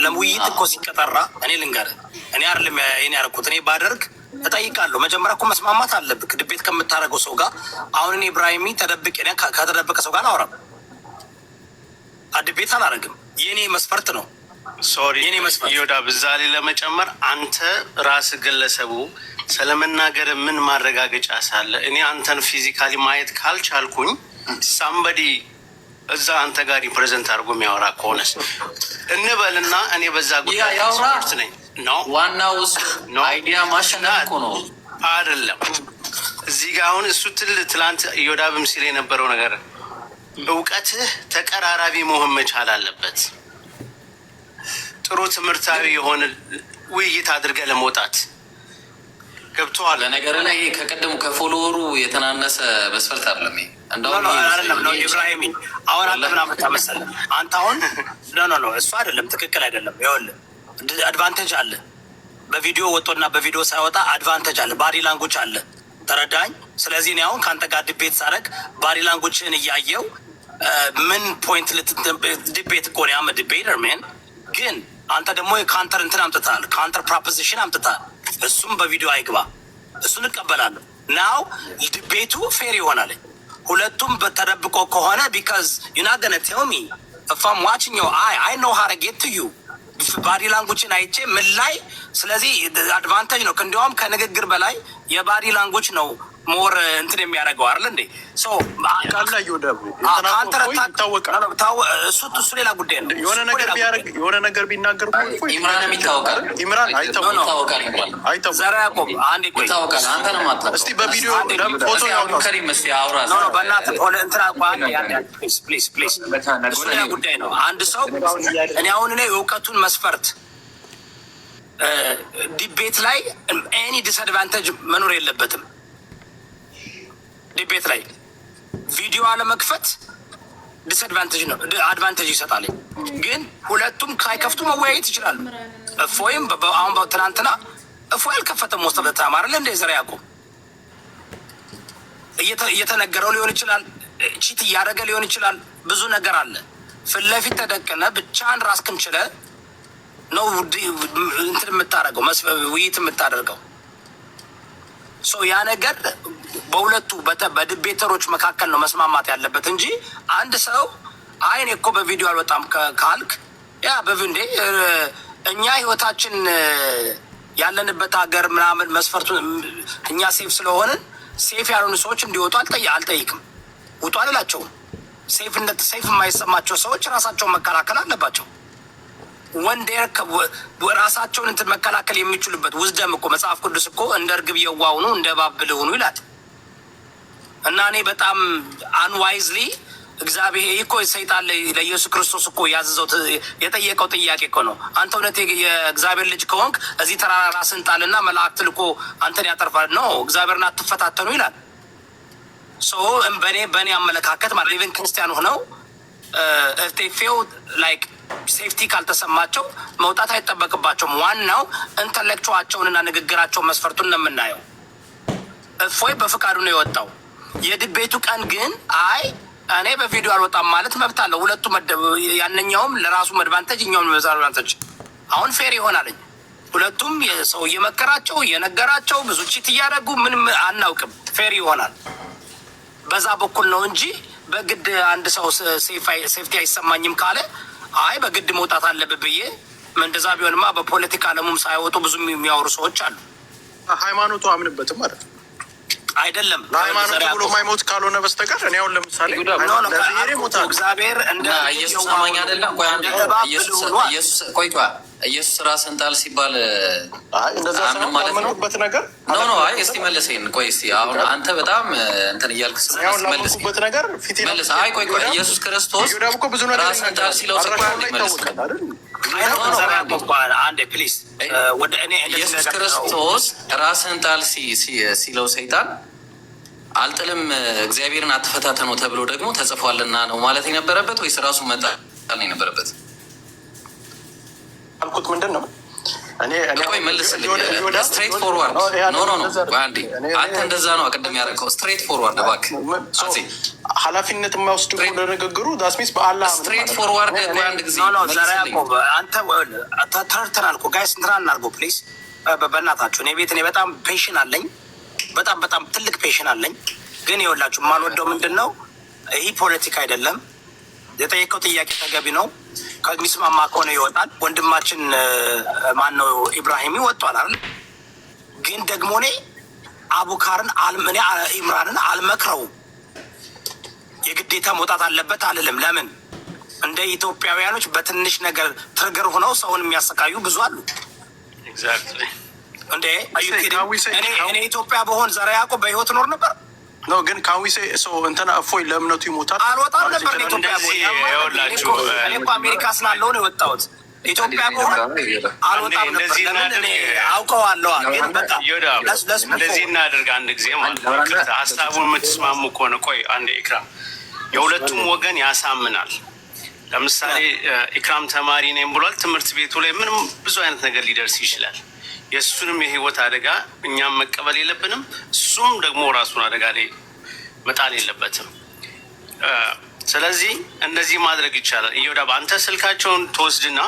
ለውይይት እኮ ሲቀጠራ እኔ ልንገርህ፣ እኔ አይደለም እኔ ያደረኩት። እኔ ባደርግ እጠይቃለሁ። መጀመሪያ እኮ መስማማት አለብህ ድቤት ከምታደርገው ሰው ጋር። አሁን እኔ ኢብራሂም ከተደበቀ ሰው ጋር አላወራም፣ ድቤት አላደርግም። የኔ መስፈርት ነው። ሶሪ ዮዳ ብዛ ላይ ለመጨመር አንተ ራስ ግለሰቡ ስለመናገር ምን ማረጋገጫ ሳለ እኔ አንተን ፊዚካሊ ማየት ካልቻልኩኝ ሳምበዲ እዛ አንተ ጋር ሪፕሬዘንት አድርጎ የሚያወራ ከሆነስ እንበልና እኔ በዛ ጉዳይ ኤክስፐርት ነኝ ነው ዋናው አይዲያ ማሸነፍ እኮ ነው አይደለም። እዚህ ጋር አሁን እሱ ትላንት ዮዳብም ሲል የነበረው ነገር እውቀትህ ተቀራራቢ መሆን መቻል አለበት። ጥሩ ትምህርታዊ የሆነ ውይይት አድርገህ ለመውጣት ገብቶሃል። ለነገር ላይ ከቀደሙ ከፎሎወሩ የተናነሰ መስፈርት አይደለም። ነው ኢብራሂም አሁን አንተ ምን አመጣ መሰለህ? አንተ አሁን ኖ እሱ አይደለም ትክክል አይደለም። ይኸውልህ አድቫንቴጅ አለ። በቪዲዮ ወጥቶና በቪዲዮ ሳይወጣ አድቫንቴጅ አለ፣ ባዲ ላንጉጅ አለ። ተረዳኝ። ስለዚህ እኔ አሁን ከአንተ ጋር ዲቤት ሳደርግ ባዲ ላንጉጅህን እያየው ምን ፖይንት ዲቤት እኮ ነው ያመ ዲቤተር ሜን። ግን አንተ ደግሞ የካንተር እንትን አምጥተሃል፣ ካንተር ፕሮፖዚሽን አምጥተሃል። እሱም በቪዲዮ አይግባ፣ እሱን እቀበላለሁ። ናው ዲቤቱ ፌር ይሆናል። ሁለቱም በተደብቆ ከሆነ ቢካዝ ዩ ናት ገነ ቴል ሚ ኢፍ አም ዋቺንግ ዮር አይ ኖ ሃው ቱ ጌት ቱ ዩ ባዲ ላንጉጅን አይቼ ምን ላይ። ስለዚህ አድቫንቴጅ ነው። እንዲያውም ከንግግር በላይ የባዲ ላንጉጅ ነው ሞር እንትን የሚያደርገው አይደል እንዴ? እሱ ሌላ ጉዳይ ነው። የሆነ ነገር ቢናገር ኢምራንም ይታወቃል። ኢምራን ዘራ ያዕቆብ አንዴ ቆይ እስቲ በቪዲዮ ፎቶ ፕሊዝ እሱ ሌላ ጉዳይ ነው። አንድ ሰው እኔ አሁን እውቀቱን መስፈርት ዲቤት ላይ ኤኒ ዲስአድቫንቴጅ መኖር የለበትም። ዲቤት ላይ ቪዲዮ አለመክፈት ዲስአድቫንቴጅ ነው፣ አድቫንቴጅ ይሰጣል። ግን ሁለቱም ሳይከፍቱ መወያየት ይችላሉ። እፎይም አሁን ትናንትና እፎይ አልከፈተም። ሞስት ኦፍ ዘ ታይም አይደል እንደ ዘራ ያዕቆብ እየተነገረው ሊሆን ይችላል፣ ቺት እያደረገ ሊሆን ይችላል። ብዙ ነገር አለ። ፊት ለፊት ተደቅነ ብቻህን ራስክን ችለህ ነው እንትን የምታደርገው ውይይት የምታደርገው። ያ ነገር በሁለቱ በዲቤተሮች መካከል ነው መስማማት ያለበት እንጂ አንድ ሰው እኔ እኮ በቪዲዮ አልወጣም ካልክ ያ በቪንዴ እኛ ህይወታችን ያለንበት ሀገር ምናምን መስፈርቱ እኛ ሴፍ ስለሆንን ሴፍ ያልሆኑ ሰዎች እንዲወጡ አልጠይቅም። ውጡ አልላቸውም። ሴፍነት ሴፍ የማይሰማቸው ሰዎች ራሳቸውን መከላከል አለባቸው። ወንዴር ራሳቸውን እንትን መከላከል የሚችሉበት ውዝደም እኮ መጽሐፍ ቅዱስ እኮ እንደ እርግብ የዋህ ሁኑ እንደ እባብ ብልህ ሁኑ ይላል። እና እኔ በጣም አንዋይዝሊ እግዚአብሔር እኮ ሰይጣን ለኢየሱስ ክርስቶስ እኮ ያዘዘው የጠየቀው ጥያቄ እኮ ነው። አንተ እውነት የእግዚአብሔር ልጅ ከሆንክ እዚህ ተራራ ራስን ጣልና መላእክት ልኮ አንተን ያጠርፋል። ኖ እግዚአብሔርን አትፈታተኑ ይላል። ሶ በእኔ አመለካከት ማለት ኢቨን ክርስቲያን ሆነው ፌው ላይክ ሴፍቲ ካልተሰማቸው መውጣት አይጠበቅባቸውም። ዋናው ኢንተሌክቹዋቸውንና ንግግራቸውን መስፈርቱን ነው የምናየው። እፎይ በፍቃዱ ነው የወጣው። የድቤቱ ቀን ግን አይ እኔ በቪዲዮ አልወጣም ማለት መብት አለው። ሁለቱ ያንኛውም ለራሱ መድቫንተጅ እኛውም መድቫንተጅ አሁን ፌር ይሆናልኝ። ሁለቱም ሰው እየመከራቸው እየነገራቸው ብዙ ቺት እያደረጉ ምንም አናውቅም። ፌር ይሆናል በዛ በኩል ነው እንጂ በግድ አንድ ሰው ሴፍቲ አይሰማኝም ካለ አይ በግድ መውጣት አለብህ ብዬ እንደዛ ቢሆንማ በፖለቲካ ዓለሙም ሳይወጡ ብዙ የሚያወሩ ሰዎች አሉ። ሃይማኖቱ አምንበትም ማለት ነው አይደለም ለሃይማኖቱ ብሎ ማይሞት ካልሆነ በስተቀር እኔ አሁን ለምሳሌ እግዚአብሔር እንደ ኢየሱስ አማኝ አይደለም። ኢየሱስ ራስን ጣል ሲባል እንደዛ ሳምንበት ነገር ኖ አይ እስቲ መልሰኝ። ቆይ እስቲ አሁን አንተ በጣም እንትን እያልክ ስለመልስበት ነገር ፊት መልስ። አይ ቆይ ኢየሱስ ክርስቶስ ራስን ጣል ሲለው አንዴ ፕሊዝ ወደ እኔ ኢየሱስ ክርስቶስ ራስን ጣል ሲለው ሰይጣን አልጥልም እግዚአብሔርን አትፈታተነው ተብሎ ደግሞ ተጽፏልና ነው ማለት የነበረበት ወይስ ራሱ መጣል ነው የነበረበት? አልኩት ምንድን ነው ቆይ መልስልኝ። ስትሬት ፎርዋርድ ኖ አንዴ አንተ እንደዛ ነው ቅድም ያደረገው። ስትሬት ፎርዋርድ እባክህ። ኃላፊነት የማይወስድ ከሆነ ንግግሩ ዳስሚስ በአላህ ስትሬት ፎርዋርድ አንድ ጊዜ አንተ ተርተናል እኮ ጋይስ እንትና እናድርገው ፕሊዝ በእናታችሁ። እኔ ቤት እኔ በጣም ፔሽን አለኝ፣ በጣም ትልቅ ፔሽን አለኝ። ግን ይኸውላችሁ የማልወደው ምንድን ነው ይህ ፖለቲካ አይደለም። የጠየቀው ጥያቄ ተገቢ ነው። ከሚስማማ ከሆነ ይወጣል። ወንድማችን ማን ነው ኢብራሂም ወጥቷል አይደል? ግን ደግሞ እኔ አቡካርን እኔ ኢምራንን አልመክረውም። የግዴታ መውጣት አለበት አልልም። ለምን እንደ ኢትዮጵያውያኖች በትንሽ ነገር ትርግር ሆነው ሰውን የሚያሰቃዩ ብዙ አሉ። እንዴ እኔ ኢትዮጵያ በሆን ዘራ ያዕቆብ በህይወት ኖር ነበር ነው። ግን ካዊሴ ሰው እንትና እፎይ ለእምነቱ ይሞታል አልወጣም ነበር። ኢትዮጵያ እኔ እኮ አሜሪካ ስላለው ነው የወጣሁት። ኢትዮጵያ በሆን አልወጣም ነበር። ለምን እኔ አውቀዋለሁ። ግን በቃ እንደዚህ እናደርግ አንድ ጊዜ ማለት ነው። ሀሳቡን የምትስማሙ ከሆነ ቆይ አንድ ኢክራም የሁለቱም ወገን ያሳምናል። ለምሳሌ ኢክራም ተማሪ ነኝ ብሏል። ትምህርት ቤቱ ላይ ምንም ብዙ አይነት ነገር ሊደርስ ይችላል። የእሱንም የህይወት አደጋ እኛም መቀበል የለብንም። እሱም ደግሞ ራሱን አደጋ ላይ መጣል የለበትም። ስለዚህ እንደዚህ ማድረግ ይቻላል። እየወዳ በአንተ ስልካቸውን ትወስድና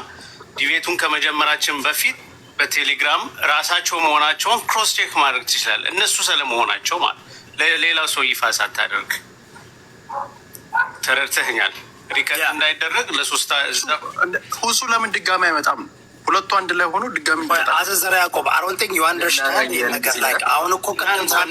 ዲቤቱን ከመጀመራችን በፊት በቴሌግራም ራሳቸው መሆናቸውን ክሮስ ቼክ ማድረግ ትችላል። እነሱ ስለመሆናቸው ማለት ሌላ ሰው ይፋ ሳታደርግ ተረድተኛል። ሪከርድ እንዳይደረግ ለሶስታ ሁሱ ለምን ድጋሚ አይመጣም? ሁለቱ አንድ ላይ ሆኖ ድጋሚ አዘዘረ ያዕቆብ አሮንቲንግ ዩ አንደርስታንድ ነገር ላይ አሁን እኮ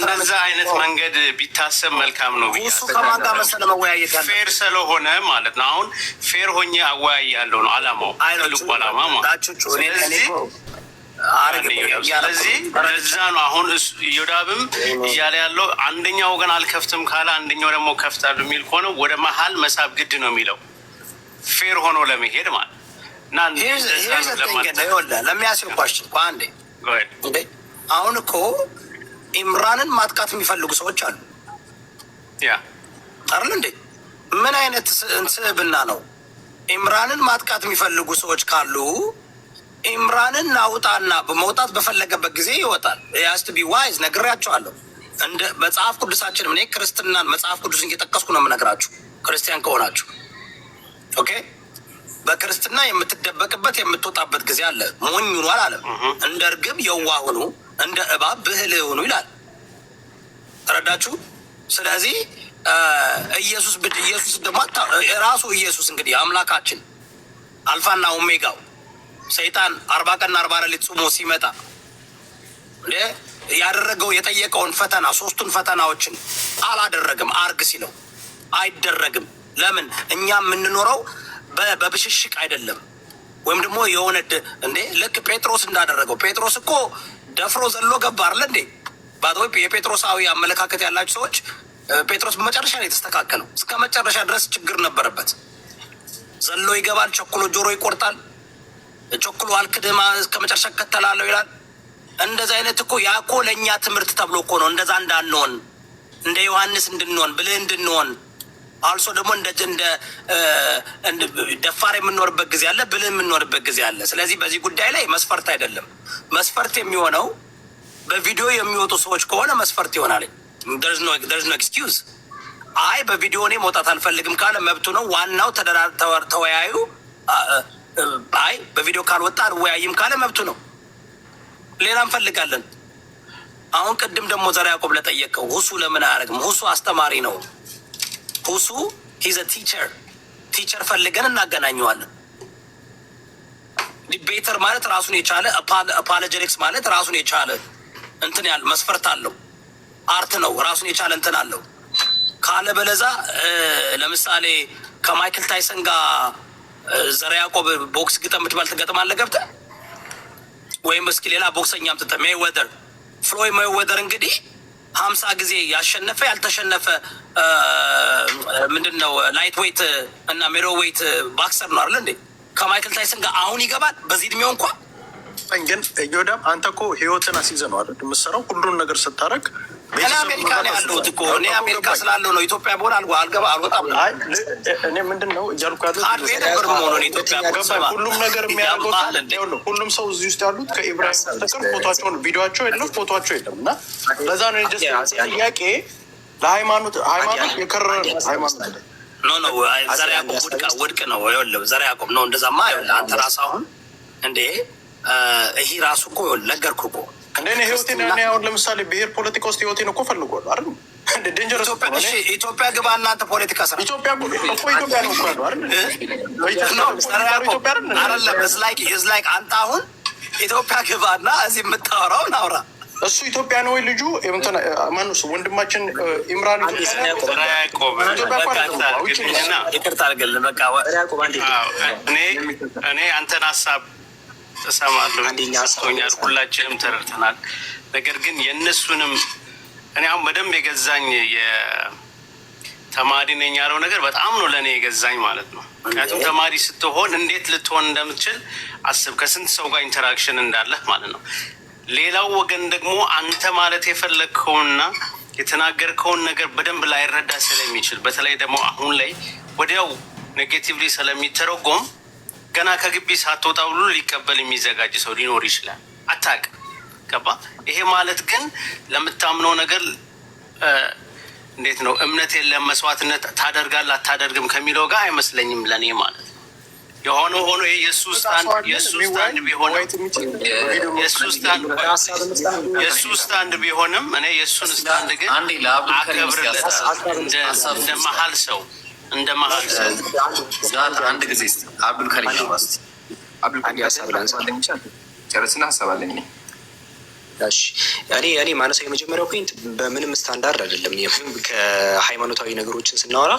እንደዛ አይነት መንገድ ቢታሰብ መልካም ነው። እሱ ከማን ጋር መሰለ መወያየት ያለ ፌር ስለሆነ ማለት ነው። አሁን ፌር ሆኜ አወያያለሁ ነው አላማው፣ ትልቁ አላማ ማለት ስለዚህ ለዛ ነው አሁን ዮዳብም እያለ ያለው አንደኛው ወገን አልከፍትም ካለ አንደኛው ደግሞ ከፍታለሁ የሚል ከሆነ ወደ መሀል መሳብ ግድ ነው የሚለው ፌር ሆኖ ለመሄድ ማለት እና ለሚያስባችን አንዴ አሁን እኮ ኢምራንን ማጥቃት የሚፈልጉ ሰዎች አሉ አይደል እንዴ? ምን አይነት ስብዕና ነው? ኢምራንን ማጥቃት የሚፈልጉ ሰዎች ካሉ ኢምራንን ናውጣና በመውጣት በፈለገበት ጊዜ ይወጣል። ያስት ቢ ዋይዝ ነግሬያቸዋለሁ። እንደ መጽሐፍ ቅዱሳችን እኔ ክርስትናን መጽሐፍ ቅዱስን እየጠቀስኩ ነው የምነግራችሁ። ክርስቲያን ከሆናችሁ ኦኬ። በክርስትና የምትደበቅበት የምትወጣበት ጊዜ አለ። ሞኝ ሁኑ አላለም። እንደ እርግብ የዋህ ሁኑ፣ እንደ እባብ ብልህ ሁኑ ይላል። ተረዳችሁ? ስለዚህ ኢየሱስ ደግሞ ራሱ ኢየሱስ እንግዲህ አምላካችን አልፋና ኦሜጋው ሰይጣን 40 ቀንና 40 ሌሊት ጾሞ ሲመጣ ያደረገው የጠየቀውን ፈተና 3ቱን ፈተናዎችን አላደረግም። አርግ ሲለው አይደረግም። ለምን? እኛ የምንኖረው በብሽሽቅ አይደለም። ወይም ደግሞ የሆነ ልክ ጴጥሮስ እንዳደረገው። ጴጥሮስ እኮ ደፍሮ ዘሎ ገባ አይደል እንዴ? ባዶ የጴጥሮሳዊ አመለካከት ያላችሁ ሰዎች ጴጥሮስ በመጨረሻ ነው የተስተካከለው። እስከ መጨረሻ ድረስ ችግር ነበረበት። ዘሎ ይገባል፣ ቸኩሎ ጆሮ ይቆርጣል፣ ቸኩሎ አልክድማ እስከ መጨረሻ እከተላለሁ ይላል። እንደዛ አይነት እኮ ያ እኮ ለእኛ ትምህርት ተብሎ እኮ ነው። እንደዛ እንዳንሆን እንደ ዮሐንስ እንድንሆን ብልህ እንድንሆን አልሶ ደግሞ እንደ ደፋር የምንኖርበት ጊዜ አለ፣ ብልህ የምንኖርበት ጊዜ አለ። ስለዚህ በዚህ ጉዳይ ላይ መስፈርት አይደለም። መስፈርት የሚሆነው በቪዲዮ የሚወጡ ሰዎች ከሆነ መስፈርት ይሆናል። there's no excuse። አይ በቪዲዮ እኔ መውጣት አልፈልግም ካለ መብቱ ነው። ዋናው ተወያዩ። አይ በቪዲዮ ካልወጣ አልወያይም ካለ መብቱ ነው። ሌላ እንፈልጋለን። አሁን ቅድም ደግሞ ዘራ ያዕቆብ ለጠየቀው ሁሱ ለምን አያደርግም? ሁሱ አስተማሪ ነው። ሁሱ ሂዝ ቲቸር ፈልገን እናገናኘዋለን። ዲቤተር ማለት ራሱን የቻለ አፖሎጀቲክስ ማለት ራሱን የቻለ እንትን ያለ መስፈርት አለው። አርት ነው፣ ራሱን የቻለ እንትን አለው። ካለ በለዛ ለምሳሌ ከማይክል ታይሰን ጋር ዘራ ያዕቆብ ቦክስ ግጠም ምትባል ትገጥማለህ ገብተህ? ወይም እስኪ ሌላ ቦክሰኛ አምጥተህ ሜይዌዘር ፍሎይድ ሜይዌዘር እንግዲህ 50 ጊዜ ያሸነፈ ያልተሸነፈ ምንድን ነው ላይት ዌይት እና ሜሮ ዌይት ባክሰር ነው አይደል እንዴ? ከማይክል ታይሰን ጋር አሁን ይገባል በዚህ እድሜው እንኳን። ግን ዮዳም አንተ እኮ ህይወትን አስይዘህ ነው አይደል የምትሰራው? ሁሉን ነገር ስታረግ እኔ አሜሪካ ነው ያለሁት እኮ። እኔ አሜሪካ ስላለው ነው። ኢትዮጵያ በሆነ አልወጣም። እኔ ምንድን ነው እያልኩ ያሉት ሁሉም ነገር የሚያደርገው ሁሉም ሰው እዚህ ውስጥ ያሉት ከኢብራሂም በስተቀር ፎቶቸውን ቪዲዮቸው የለም ፎቶቸው የለም። እና ለዛ ነው ጥያቄ ለሃይማኖት የከረረ ሃይማኖት ኖ ዘራ ያዕቆብ ውድቅ ነው። ይኸውልህ ዘራ ያዕቆብ ነው እንደዛማ። ይኸውልህ አንተ ራስህ አሁን እንዴ ይሄ ራሱ እኮ ነገርኩህ እኮ እንደኔ ህይወቴን እኔ አሁን ለምሳሌ ብሔር ፖለቲካ ውስጥ ህይወቴን እኮ ፈልጓል አይደል? እንደ ዴንጀረስ ኢትዮጵያ ግባ እናንተ ፖለቲካ ስራ ኢትዮጵያ እኮ ኢትዮጵያ ነው እኮ አይደል? ኢትዮጵያ ላይክ አንተ አሁን ኢትዮጵያ ግባና እዚህ የምታወራውን አውራ። እሱ ኢትዮጵያ ነው ወይ ልጁ? ማነው ወንድማችን ኢምራን ይቅርታ አድርግልን። በቃ እኔ አንተን ሀሳብ እሰማለሁ፣ ሰጥቶኛል፣ ሁላችንም ተረድተናል። ነገር ግን የእነሱንም እኔ አሁን በደንብ የገዛኝ የተማሪ ነኝ ያለው ነገር በጣም ነው ለእኔ የገዛኝ ማለት ነው። ምክንያቱም ተማሪ ስትሆን እንዴት ልትሆን እንደምትችል አስብ፣ ከስንት ሰው ጋር ኢንተራክሽን እንዳለህ ማለት ነው። ሌላው ወገን ደግሞ አንተ ማለት የፈለግከውንና የተናገርከውን ነገር በደንብ ላይረዳ ስለሚችል፣ በተለይ ደግሞ አሁን ላይ ወዲያው ኔጌቲቭሊ ስለሚተረጎም ገና ከግቢ ሳትወጣ ሁሉ ሊቀበል የሚዘጋጅ ሰው ሊኖር ይችላል። አታውቅም። ገባ? ይሄ ማለት ግን ለምታምነው ነገር እንዴት ነው እምነት የለም መስዋዕትነት ታደርጋለህ አታደርግም ከሚለው ጋር አይመስለኝም ለእኔ ማለት ነው። የሆነ ሆኖ የእሱ ስታንድ ቢሆንም እኔ የእሱን ስታንድ ግን አከብርለታለሁ እንደ መሀል ሰው አንድ ጊዜ አብዱልከሪም ጨርስና ሀሳብ አለኝ። እኔ ማነሳው የመጀመሪያው ፖይንት በምንም ስታንዳርድ አይደለም። ከሃይማኖታዊ ነገሮችን ስናወራ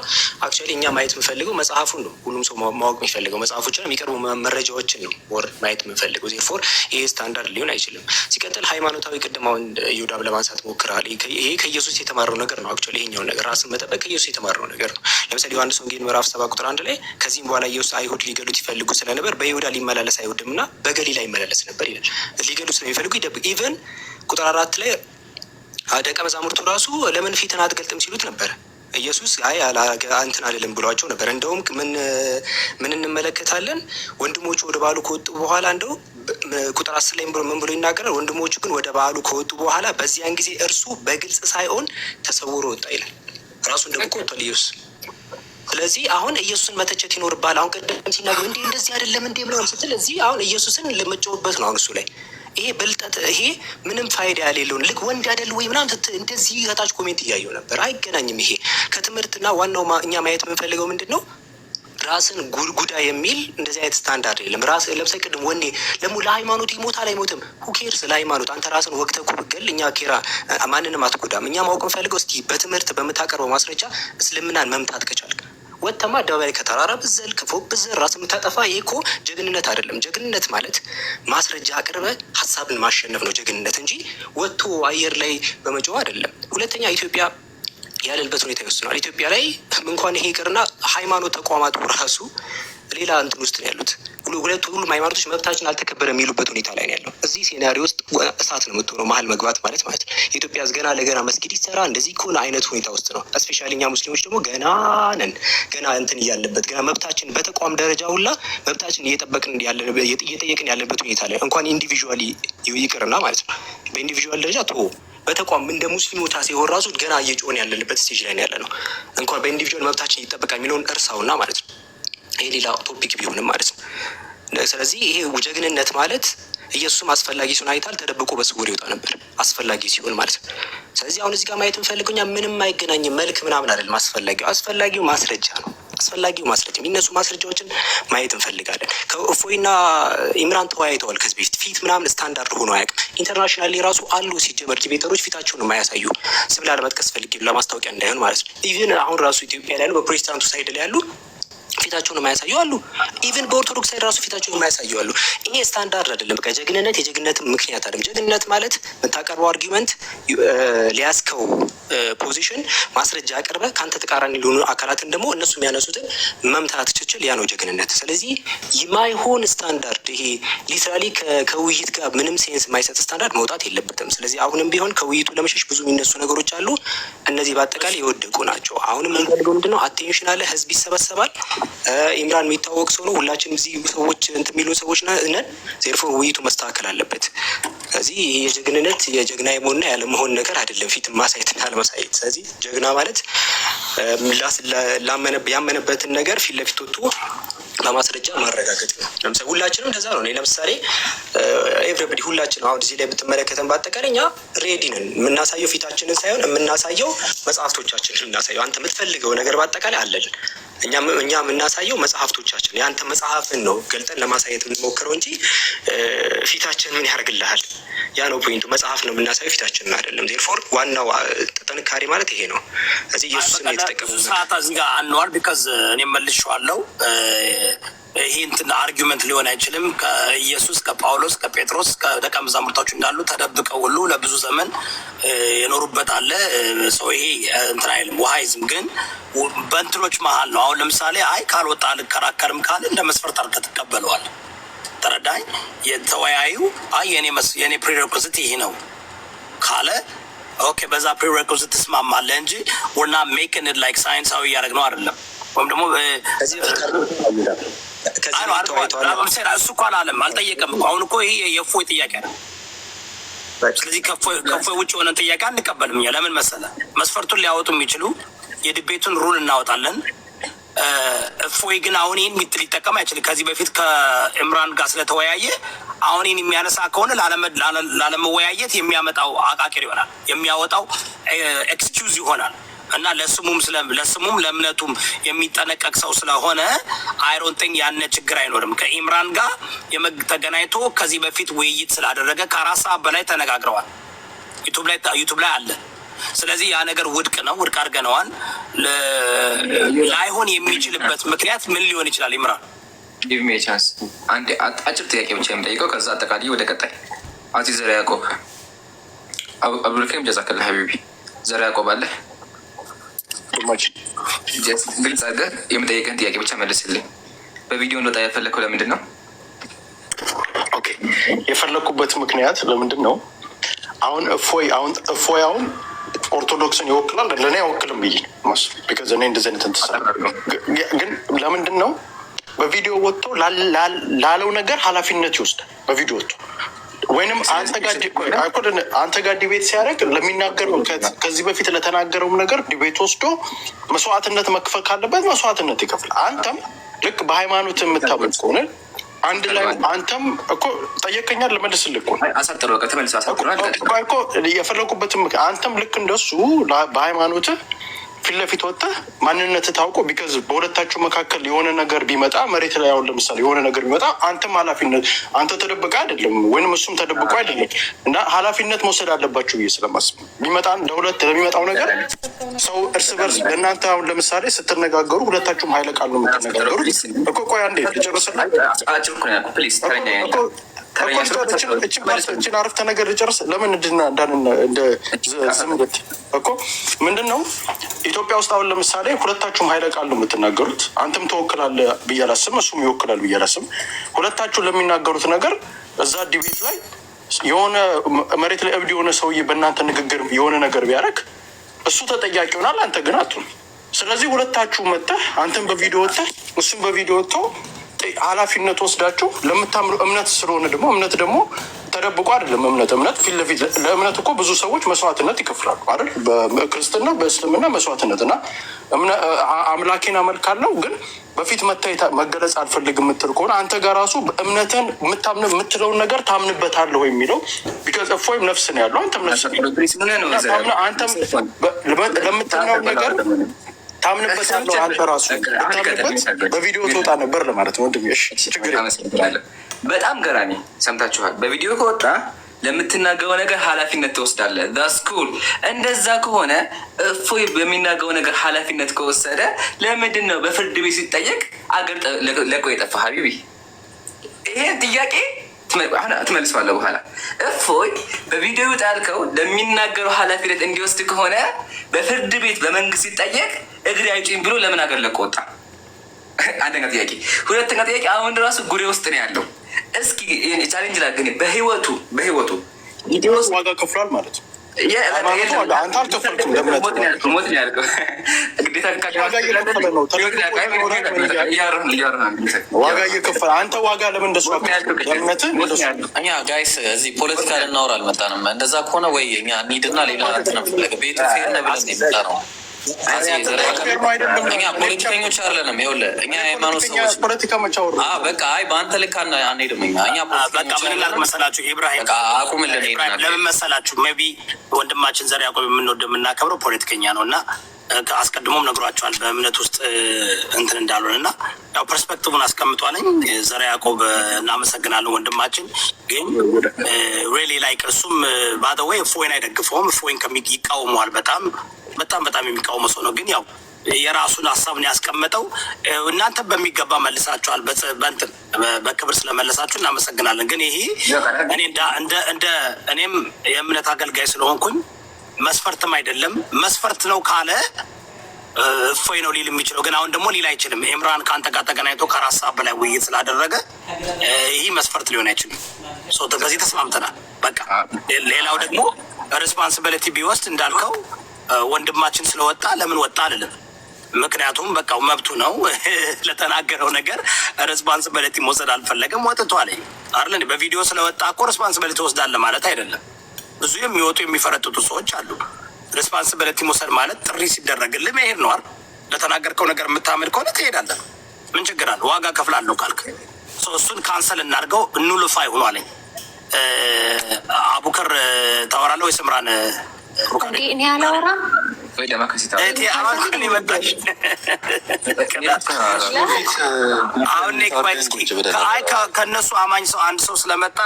አክቹዋሊ እኛ ማየት የምንፈልገው መጽሐፉን ነው። ሁሉም ሰው ማወቅ የሚፈልገው መጽሐፎችን የሚቀርቡ መረጃዎችን ነው ወር ማየት የምንፈልገው። ዜርፎር ይሄ ስታንዳርድ ሊሆን አይችልም። ሲቀጥል ሃይማኖታዊ ቅድም አሁን ይሁዳም ለማንሳት ሞክረዋል። ይሄ ከኢየሱስ የተማረው ነገር ነው። አክቹዋሊ ይሄኛውን ነገር ራስን መጠበቅ ከኢየሱስ የተማረው ነገር ነው። ለምሳሌ ዮሐንስ ወንጌል ምዕራፍ 7 ቁጥር 1 ላይ ከዚህም በኋላ ኢየሱስ አይሁድ ሊገሉት ይፈልጉ ስለነበር በይሁዳ ሊመላለስ አይወድም እና በገሊላ ይመላለስ ነበር ይላል። ሊገሉት ስለሚፈልጉ ይደብቅ። ኢቨን ቁጥር 4 ላይ ደቀ መዛሙርቱ ራሱ ለምን ፊትን አትገልጥም ሲሉት ነበር። ኢየሱስ እንትን አይደለም ብሏቸው ነበር። እንደውም ምን እንመለከታለን? ወንድሞቹ ወደ በዓሉ ከወጡ በኋላ እንደው ቁጥር 10 ላይ ምን ብሎ ይናገራል? ወንድሞቹ ግን ወደ በዓሉ ከወጡ በኋላ በዚያን ጊዜ እርሱ በግልጽ ሳይሆን ተሰውሮ ወጣ ይላል። ራሱ እንደምቆ ወጥቷል ኢየሱስ። ስለዚህ አሁን ኢየሱስን መተቸት ይኖርባል። አሁን ቀደም ሲናገሩ እንዴ እንደዚህ አይደለም እንዴ ብለው ስትል እዚህ አሁን ኢየሱስን ለመጫወበት ነው። አሁን እሱ ላይ ይሄ ብልጠት፣ ይሄ ምንም ፋይዳ ያሌለውን ልክ ወንድ አይደል ወይ ምናምን እንደዚህ ከታች ኮሜንት እያየው ነበር። አይገናኝም። ይሄ ከትምህርትና ዋናው እኛ ማየት የምንፈልገው ምንድን ነው? ራስን ጉድጉዳ የሚል እንደዚህ አይነት ስታንዳርድ የለም። ራስ ለምሳሌ ቅድም ወኔ ለሃይማኖት ይሞታል አይሞትም ሁኬርስ ለሃይማኖት አንተ ራስን ወቅተህ እኮ ብትገል እኛ ኬራ ማንንም አትጎዳም። እኛ ማወቅ እንፈልገው እስቲ በትምህርት በምታቀርበው ማስረጃ እስልምናን መምታት ከቻልክ ወተማ አደባባይ ከተራራ ብዘል ከፎቅ ብዘል ራስ የምታጠፋ ይሄ እኮ ጀግንነት አይደለም። ጀግንነት ማለት ማስረጃ አቅርበ ሀሳብን ማሸነፍ ነው ጀግንነት እንጂ ወጥቶ አየር ላይ በመጮህ አይደለም። ሁለተኛ ኢትዮጵያ ያለንበት ሁኔታ ይወስናል። ኢትዮጵያ ላይ እንኳን ይሄ ይቅርና ሃይማኖት ተቋማቱ ራሱ ሌላ እንትን ውስጥ ነው ያሉት። ሁሉም ሃይማኖቶች መብታችን አልተከበረ የሚሉበት ሁኔታ ላይ ነው ያለው። እዚህ ሴናሪዮ ውስጥ እሳት ነው የምትሆነው መሀል መግባት ማለት ነው። ኢትዮጵያ ገና ለገና መስጊድ ይሰራ እንደዚህ ከሆነ አይነት ሁኔታ ውስጥ ነው። እስፔሻሊ እኛ ሙስሊሞች ደግሞ ገና ነን። ገና እንትን እያለበት ገና መብታችን በተቋም ደረጃ ሁላ መብታችን እየጠየቅን ያለበት ሁኔታ ላይ እንኳን ኢንዲቪዥዋሊ ይቅርና ማለት ነው በኢንዲቪዥዋል ደረጃ በተቋም እንደ ሙስሊሞች ሲሆን ራሱ ገና እየጮህን ያለንበት ስቴጅ ላይ ያለ ነው። እንኳን በኢንዲቪዥዋል መብታችን ይጠበቃል የሚለውን እርሳውና ማለት ነው። ይሄ ሌላ ቶፒክ ቢሆንም ማለት ነው። ስለዚህ ይሄ ጀግንነት ማለት ኢየሱስም አስፈላጊ ሲሆን አይታል ተደብቆ በስውር ይወጣ ነበር አስፈላጊ ሲሆን ማለት ነው። ስለዚህ አሁን እዚህ ጋር ማየት እንፈልገው እኛ ምንም አይገናኝም መልክ ምናምን አይደለም። አስፈላጊው ማስረጃ ነው። አስፈላጊው ማስረጃ የሚነሱ ማስረጃዎችን ማየት እንፈልጋለን። ከእፎይና ኢምራን ተወያይተዋል ከዚህ በፊት ፊት ምናምን ስታንዳርድ ሆኖ አያውቅም። ኢንተርናሽናል ራሱ አሉ ሲጀመር ዲቤተሮች ፊታቸውን የማያሳዩ ስም ላለመጥቀስ ፈልጌ ለማስታወቂያ እንዳይሆን ማለት ነው። ኢቭን አሁን ራሱ ኢትዮጵያ ላይ ያሉ በፕሮቴስታንቱ ሳይድ ላይ ያሉ ፊታቸውን የማያሳዩ አሉ። ኢቭን በኦርቶዶክስ ሳይድ ራሱ ፊታቸውን የማያሳዩ አሉ። ይሄ ስታንዳርድ አይደለም። በቃ ጀግንነት የጀግንነት ምክንያት አይደለም። ጀግንነት ማለት የምታቀርበው አርጊመንት ሊያስከው ፖዚሽን ማስረጃ አቅርበ ከአንተ ተቃራኒ ሊሆኑ አካላትን ደግሞ እነሱ የሚያነሱትን መምታት ትችል፣ ያ ነው ጀግንነት። ስለዚህ የማይሆን ስታንዳርድ ይሄ ሊትራሊ ከውይይት ጋር ምንም ሴንስ የማይሰጥ ስታንዳርድ መውጣት የለበትም። ስለዚህ አሁንም ቢሆን ከውይይቱ ለመሸሽ ብዙ የሚነሱ ነገሮች አሉ። እነዚህ በአጠቃላይ የወደቁ ናቸው። አሁንም የምንፈልገው ምንድነው? አቴንሽን አለ፣ ህዝብ ይሰበሰባል። ኢምራን የሚታወቅ ሰው ነው። ሁላችንም እዚህ ሰዎች እንትን የሚሉ ሰዎች ነን። ዜርፎ ውይይቱ መስተካከል አለበት። ስለዚህ የጀግንነት የጀግና የመሆንና ያለመሆን ነገር አይደለም፣ ፊት ማሳየትና አለማሳየት። ስለዚህ ጀግና ማለት ያመነበትን ነገር ፊት ለፊት ወጥቶ በማስረጃ ማረጋገጥ ነው። ለምሳሌ ሁላችንም እንደዛ ነው። ለምሳሌ ኤቭሪበዲ ሁላችንም አሁን እዚህ ላይ ብትመለከተን በአጠቃላይ እኛ ሬዲ ነን። የምናሳየው ፊታችንን ሳይሆን የምናሳየው መጽሐፍቶቻችንን እናሳየው። አንተ የምትፈልገው ነገር በአጠቃላይ አለን። እኛ የምናሳየው መጽሐፍቶቻችን የአንተ መጽሐፍን ነው ገልጠን ለማሳየት የምንሞክረው እንጂ ፊታችን ምን ያደርግልሃል? ያ ነው ፖይንቱ። መጽሐፍ ነው የምናሳየው ፊታችንን አይደለም። ዜርፎር ዋናው ጥንካሬ ማለት ይሄ ነው። እዚህ ኢየሱስን የተጠቀሙ ሰዓት እዚህ ጋር አንዋር ቢካዝ እኔ መልሼዋለሁ። ይሄ እንትን አርጊመንት ሊሆን አይችልም። ከኢየሱስ ከጳውሎስ ከጴጥሮስ ከደቀ መዛሙርቶቹ እንዳሉ ተደብቀው ሁሉ ለብዙ ዘመን የኖሩበት አለ ሰው። ይሄ እንትን አይልም። ውሃይዝም ግን በእንትኖች መሀል ነው። አሁን ለምሳሌ አይ ካልወጣ አልከራከርም ካለ እንደ መስፈርት አድርገህ ትቀበለዋል። ተረዳኝ። የተወያዩ አይ የኔ ፕሪሬኩዚት ይሄ ነው ካለ ኦኬ፣ በዛ ፕሪሬኩዚት ትስማማለህ እንጂ ወርና ሜክን ኢት ላይክ ሳይንሳዊ እያደረግነው አይደለም። ወይም ደግሞ እሱ እኮ አላለም አልጠየቀም። አሁን እኮ ይሄ የእፎይ ጥያቄ ነው። ስለዚህ ከእፎይ ውጭ የሆነን ጥያቄ አንቀበልም እኛ። ለምን መሰለ? መስፈርቱን ሊያወጡ የሚችሉ የድቤቱን ሩል እናወጣለን። እፎይ ግን አሁን ይህን ሊጠቀም አይችልም። ከዚህ በፊት ከኢምራን ጋር ስለተወያየ አሁን ይህን የሚያነሳ ከሆነ ላለመወያየት የሚያመጣው አቃቂር ይሆናል፣ የሚያወጣው ኤክስኪውዝ ይሆናል። እና ለስሙም ለእምነቱም የሚጠነቀቅ ሰው ስለሆነ አይሮንቲንግ ያነ ችግር አይኖርም። ከኢምራን ጋር ተገናኝቶ ከዚህ በፊት ውይይት ስላደረገ ከ4 ሰዓት በላይ ተነጋግረዋል። ዩቱብ ላይ አለ። ስለዚህ ያ ነገር ውድቅ ነው፣ ውድቅ አድርገነዋል። ላይሆን የሚችልበት ምክንያት ምን ሊሆን ይችላል? ኢምራን ጊቭ ሚ ቻንስ። አንድ አጭር ጥያቄ ብቻ የምጠይቀው ከዛ አጠቃላይ ወደ ቀጣይ። አዚ ዘር ያዕቆብ አብዱልከሪም ጀዛከላ ሀቢቢ ዘር ያዕቆብ አለ። ግልጽ አድርገህ የምጠይቀህን ጥያቄ ብቻ መልስልኝ። በቪዲዮ እንወጣ ያፈለግከው ለምንድን ነው? ኦኬ፣ የፈለግኩበት ምክንያት ለምንድን ነው? አሁን እፎይ አሁን ኦርቶዶክስን ይወክላል፣ ለእኔ አይወክልም ብዬ ቢካዝ እኔ እንደዚህ አይነት ግን ለምንድን ነው በቪዲዮ ወጥቶ ላለው ነገር ኃላፊነት ይወስዳል? በቪዲዮ ወጥቶ ወይንም አንተ ጋር ዲቤት ሲያደርግ ለሚናገረው ከዚህ በፊት ለተናገረውም ነገር ዲቤት ወስዶ መስዋዕትነት መክፈል ካለበት መስዋዕትነት ይከፍላል። አንተም ልክ በሃይማኖት የምታመጥ ከሆነ አንድ ላይ አንተም እኮ ጠየቀኛል ልመልስልህ እኮ አሳጥሮ ተመልሶ አሳጥሮ እኮ የፈለኩበትም አንተም ልክ እንደሱ በሃይማኖትህ ፊት ለፊት ወጥተህ ማንነት ታውቆ ቢካዝ በሁለታችሁ መካከል የሆነ ነገር ቢመጣ መሬት ላይ አሁን ለምሳሌ የሆነ ነገር ቢመጣ አንተም ኃላፊነት አንተ ተደብቀ አይደለም ወይንም እሱም ተደብቆ አይደለም እና ኃላፊነት መውሰድ አለባችሁ ብዬ ስለማስብ ቢመጣ ለሁለት ለሚመጣው ነገር ሰው እርስ በርስ ለእናንተ አሁን ለምሳሌ ስትነጋገሩ ሁለታችሁም ኃይለ ቃል ነው የምትነጋገሩት እኮ ቆይ አንዴ ልጨርስልህ እችን አረፍተ ነገር ልጨርስ ለምን እንደ ዝምት እኮ ምንድን ነው ኢትዮጵያ ውስጥ አሁን ለምሳሌ ሁለታችሁም ኃይለ ቃል ነው የምትናገሩት አንተም ትወክላለህ ብዬ አላስብም እሱም ይወክላል ብዬ አላስብም ሁለታችሁ ለሚናገሩት ነገር እዛ ዲቤት ላይ የሆነ መሬት ላይ እብድ የሆነ ሰውዬ በእናንተ ንግግር የሆነ ነገር ቢያደርግ እሱ ተጠያቂ ይሆናል አንተ ግን አትሆንም ስለዚህ ሁለታችሁ መጥተህ አንተም በቪዲዮ ወጥተህ እሱም በቪዲዮ ወጥተው ኃላፊነት ወስዳችሁ ለምታምሩ እምነት ስለሆነ ደግሞ እምነት ደግሞ ተደብቆ አይደለም እምነት ፊት ለፊት ለእምነት እኮ ብዙ ሰዎች መስዋዕትነት ይከፍላሉ አይደል በክርስትና በእስልምና መስዋዕትነት እና አምላኬን አመልካለሁ ግን በፊት መገለጽ አልፈልግም የምትል ከሆነ አንተ ጋር ራሱ እምነትን የምትለውን ነገር ታምንበታለህ ወይ የሚለው ቢካዝ እፎይም ነፍስ ነው ያለው አንተም ነፍስ ነው አንተም ለምትለው ነገር ታምንበታለህ አንተ ራሱ በቪዲዮ ትወጣ ነበር ለማለት ነው ወንድሜ እሺ ችግር የለም በጣም ገራሚ ሰምታችኋል በቪዲዮ ከወጣ ለምትናገረው ነገር ኃላፊነት ትወስዳለህ ዳትስ ኩል እንደዛ ከሆነ እፎይ በሚናገረው ነገር ኃላፊነት ከወሰደ ለምንድን ነው በፍርድ ቤት ሲጠየቅ አገር ለቆ የጠፋ ሀቢቢ ይሄን ጥያቄ ትመልሰዋለህ በኋላ እፎይ በቪዲዮ ጣልከው ለሚናገረው ኃላፊነት እንዲወስድ ከሆነ በፍርድ ቤት በመንግስት ሲጠየቅ እግሬ አይጭኝ ብሎ ለምን አገር ለቆ ወጣ አንደኛ ጥያቄ ሁለተኛ ጥያቄ አሁን ራሱ ጉሬ ውስጥ ነው ያለው እስኪ ቻሌንጅ ላገኝ በህይወቱ ዋጋ ከፍሏል ማለት ነው አንተ አልከፈልክም ሞት ነው ያልከው ግዴታ ዋጋ እየከፈለ አንተ ዋጋ ለምን እንደሱ እኛ ጋይስ እዚህ ፖለቲካ ልናወራ አልመጣንም እንደዛ ከሆነ ወይ እኛ እንሂድና ሌላ ትነፍለግ ቤቱ ፌር ነው ብለን የመጣ ነው እኛ ፖለቲከኞች አይደለንም ይኸውልህ እኛ ሃይማኖት ሰዎች ፖለቲካ መቻወር በቃ አይ በአንተ ልክ አንሄድም እኛ በቃ ምን ላድርግ መሰላችሁ ኢብራሂም አቁምልን ለምን መሰላችሁ ሜቢ ወንድማችን ዘር ያዕቆብ የምንወደው የምናከብረው ፖለቲከኛ ነው እና አስቀድሞም ነግሯቸዋል በእምነት ውስጥ እንትን እንዳልሆነ እና ያው ፐርስፔክቲቭን አስቀምጧለኝ ዘር ያዕቆብ እናመሰግናለን ወንድማችን ግን ሪሊ ላይክ እሱም ባይ ዘ ዌይ እፎይን አይደግፈውም እፎይን ይቃወመዋል በጣም የሚቃወመው ሰው ነው ግን ያው የራሱን ሀሳብ ነው ያስቀመጠው እናንተ በሚገባ መልሳችኋል በእንትን በክብር ስለመለሳችሁ እናመሰግናለን ግን ይሄ እኔ እንደ እኔም የእምነት አገልጋይ ስለሆንኩኝ መስፈርትም አይደለም መስፈርት ነው ካለ እፎይ ነው ሊል የሚችለው ግን አሁን ደግሞ ሊል አይችልም ኢምራን ከአንተ ጋር ተገናኝቶ ከአራት ሰዓት በላይ ውይይት ስላደረገ ይህ መስፈርት ሊሆን አይችልም በዚህ ተስማምተናል በቃ ሌላው ደግሞ ሬስፖንሲቢሊቲ ቢወስድ እንዳልከው ወንድማችን ስለወጣ ለምን ወጣ አይደለም ምክንያቱም በቃ መብቱ ነው ለተናገረው ነገር ሬስፖንሲቢሊቲ መውሰድ አልፈለገም ወጥቷል አይደል በቪዲዮ ስለወጣ እኮ ሬስፖንሲቢሊቲ ወስዳለ ማለት አይደለም ብዙ የሚወጡ የሚፈረጥጡ ሰዎች አሉ ሬስፖንሲቢሊቲ መውሰድ ማለት ጥሪ ሲደረግልህ መሄድ ነው አይደል ለተናገርከው ነገር የምታምር ከሆነ ትሄዳለህ ምን ችግር አለ ዋጋ ከፍላለሁ ካልክ እሱን ካንሰል እናድርገው እንሉፋይ ሆኗለኝ አቡከር ታወራለህ ወይ ስምራን እኔ አላወራም ወይ ለማከሲ ከእነሱ አማኝ ሰው አንድ ሰው ስለመጣ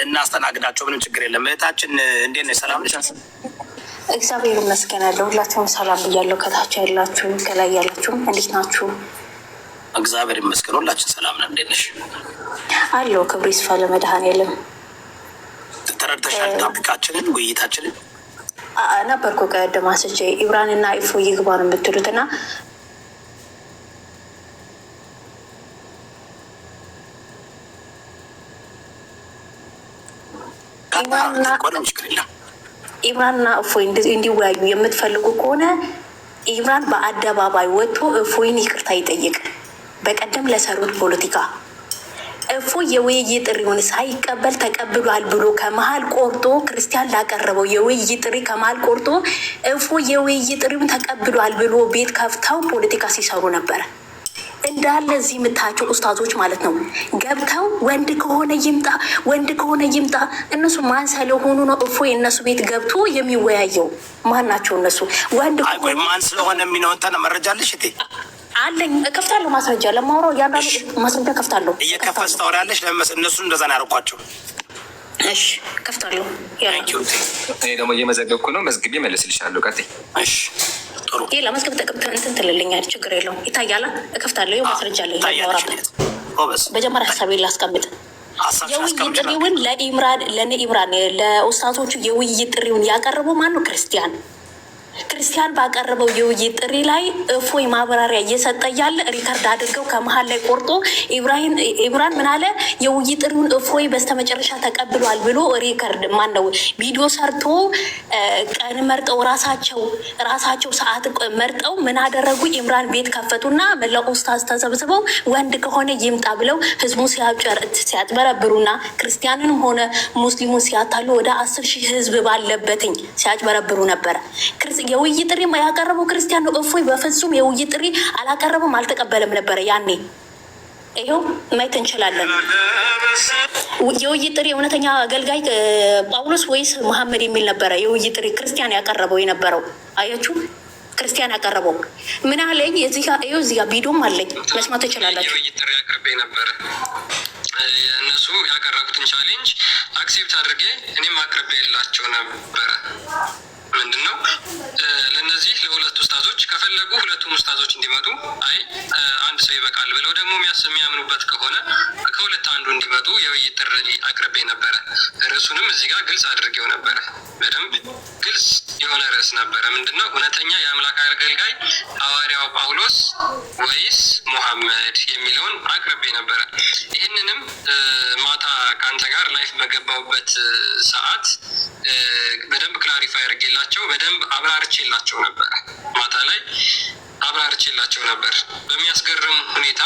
እናስተናግዳቸው ምንም ችግር የለም እህታችን እንዴት ነሽ ሰላም ነሽ እግዚአብሔር ይመስገን ሁላችሁም ሰላም ብያለሁ ከታች ያላችሁ ከላይ ያላችሁ እንዴት ናችሁ እግዚአብሔር ይመስገን ሁላችን ሰላም ነን እንዴት ነሽ አለሁ ክብሩ ይስፋ ለመድኃኔዓለም ተረድተሻል ታብቃችንን ውይይታችንን ነበርኩ ቀደም አስቼ ኢብራንና ኢፎ ይግባ ነው የምትሉትና ኢብራንና እፎይ እንዲወያዩ የምትፈልጉ ከሆነ ኢብራን በአደባባይ ወጥቶ እፎይን ይቅርታ ይጠይቅ በቀደም ለሰሩት ፖለቲካ እፎይ የውይይት ጥሪውን ሳይቀበል ተቀብሏል ብሎ ከመሀል ቆርጦ ክርስቲያን ላቀረበው የውይይት ጥሪ ከመሀል ቆርጦ እፎይ የውይይት ጥሪውን ተቀብሏል ብሎ ቤት ከፍተው ፖለቲካ ሲሰሩ ነበረ እንዳለ እዚህ የምታያቸው ኡስታዞች ማለት ነው ገብተው ወንድ ከሆነ ይምጣ፣ ወንድ ከሆነ ይምጣ። እነሱ ማን ስለሆኑ ነው እፎይ እነሱ ቤት ገብቶ የሚወያየው? ማን ናቸው እነሱ? ወንድ ማን ስለሆነ የሚነውን ተነ መረጃ አለሽ እቴ? አለኝ፣ እከፍታለሁ ማስረጃ ለማውራው እያንዳንዱ ማስረጃ ከፍታለሁ። እየከፈትሽ ታወሪያለሽ። እነሱ እንደዛ ነው ያደረኳቸው። እሺ ከፍታለሁ። እኔ ደግሞ እየመዘገብኩ ነው። መዝግቤ እመልስልሻለሁ። ቀጥይ። እሺ ጥሩ። ይሄ ለመዝገብ እንትን ትልልኛል፣ ችግር የለውም። ይታያላ፣ እከፍታለሁ። ማስረጃ አለኝ ለማውራት። መጀመሪያ ሀሳቤን ላስቀምጥ። የውይይት ጥሪውን ለእነ ኢምራን ለኡስታዞቹ የውይይት ጥሪውን ያቀረበው ማን ነው? ክርስቲያን ባቀረበው የውይይት ጥሪ ላይ እፎይ ማብራሪያ እየሰጠ ያለ ሪከርድ አድርገው ከመሀል ላይ ቆርጦ ኢምራን ምን አለ? የውይይት ጥሪውን እፎይ በስተመጨረሻ ተቀብሏል ብሎ ሪከርድ ማነው ቪዲዮ ሰርቶ ቀን መርጠው ራሳቸው ሰዓት መርጠው ምን አደረጉ? ኢምራን ቤት ከፈቱና መላው ኡስታዝ ተሰብስበው ወንድ ከሆነ ይምጣ ብለው ህዝቡን ሲያጭበረብሩና ክርስቲያንንም ሆነ ሙስሊሙን ሲያታሉ ወደ 10,000 ህዝብ ባለበትኝ ሲያጭበረብሩ ነበር። የውይይት ጥሪ ያቀረበው ክርስቲያን ነው። እፎይ በፍጹም የውይይት ጥሪ አላቀረበም፣ አልተቀበለም ነበረ ያኔ። ይኸው ማየት እንችላለን። የውይይት ጥሪ እውነተኛ አገልጋይ ጳውሎስ ወይስ መሐመድ የሚል ነበረ የውይይት ጥሪ ክርስቲያን ያቀረበው የነበረው። አያችሁ፣ ክርስቲያን ያቀረበው ምን አለኝ? እዚህ ጋ ቪዲዮም አለኝ፣ መስማት ትችላላችሁ። የውይይት ጥሪ አቅርቤ ነበረ። እነሱ ያቀረቡትን ቻሌንጅ አክሴፕት አድርጌ እኔም አቅርቤ የላቸው ነበረ። ምንድን ነው ለእነዚህ ለሁለት ኡስታዞች ከፈለጉ ሁለቱም ኡስታዞች እንዲመጡ፣ አይ አንድ ሰው ይበቃል ብለው ደግሞ የሚያምኑበት ከሆነ ከሁለት አንዱ እንዲመጡ የውይይት ጥሪ አቅርቤ ነበረ። ርዕሱንም እዚህ ጋር ግልጽ አድርጌው ነበረ። በደንብ ግልጽ የሆነ ርዕስ ነበረ። ምንድነው እውነተኛ የአምላክ አገልጋይ ሐዋርያው ጳውሎስ ወይስ ሙሐመድ የሚለውን አቅርቤ ነበረ። ይህንንም ማታ ከአንተ ጋር ላይፍ በገባሁበት ሰዓት በደንብ ክላሪፋይ አድርጌላቸው በደንብ አብራርቼላቸው ነበረ። ማታ ላይ አብራርቼላቸው ነበር። በሚያስገርም ሁኔታ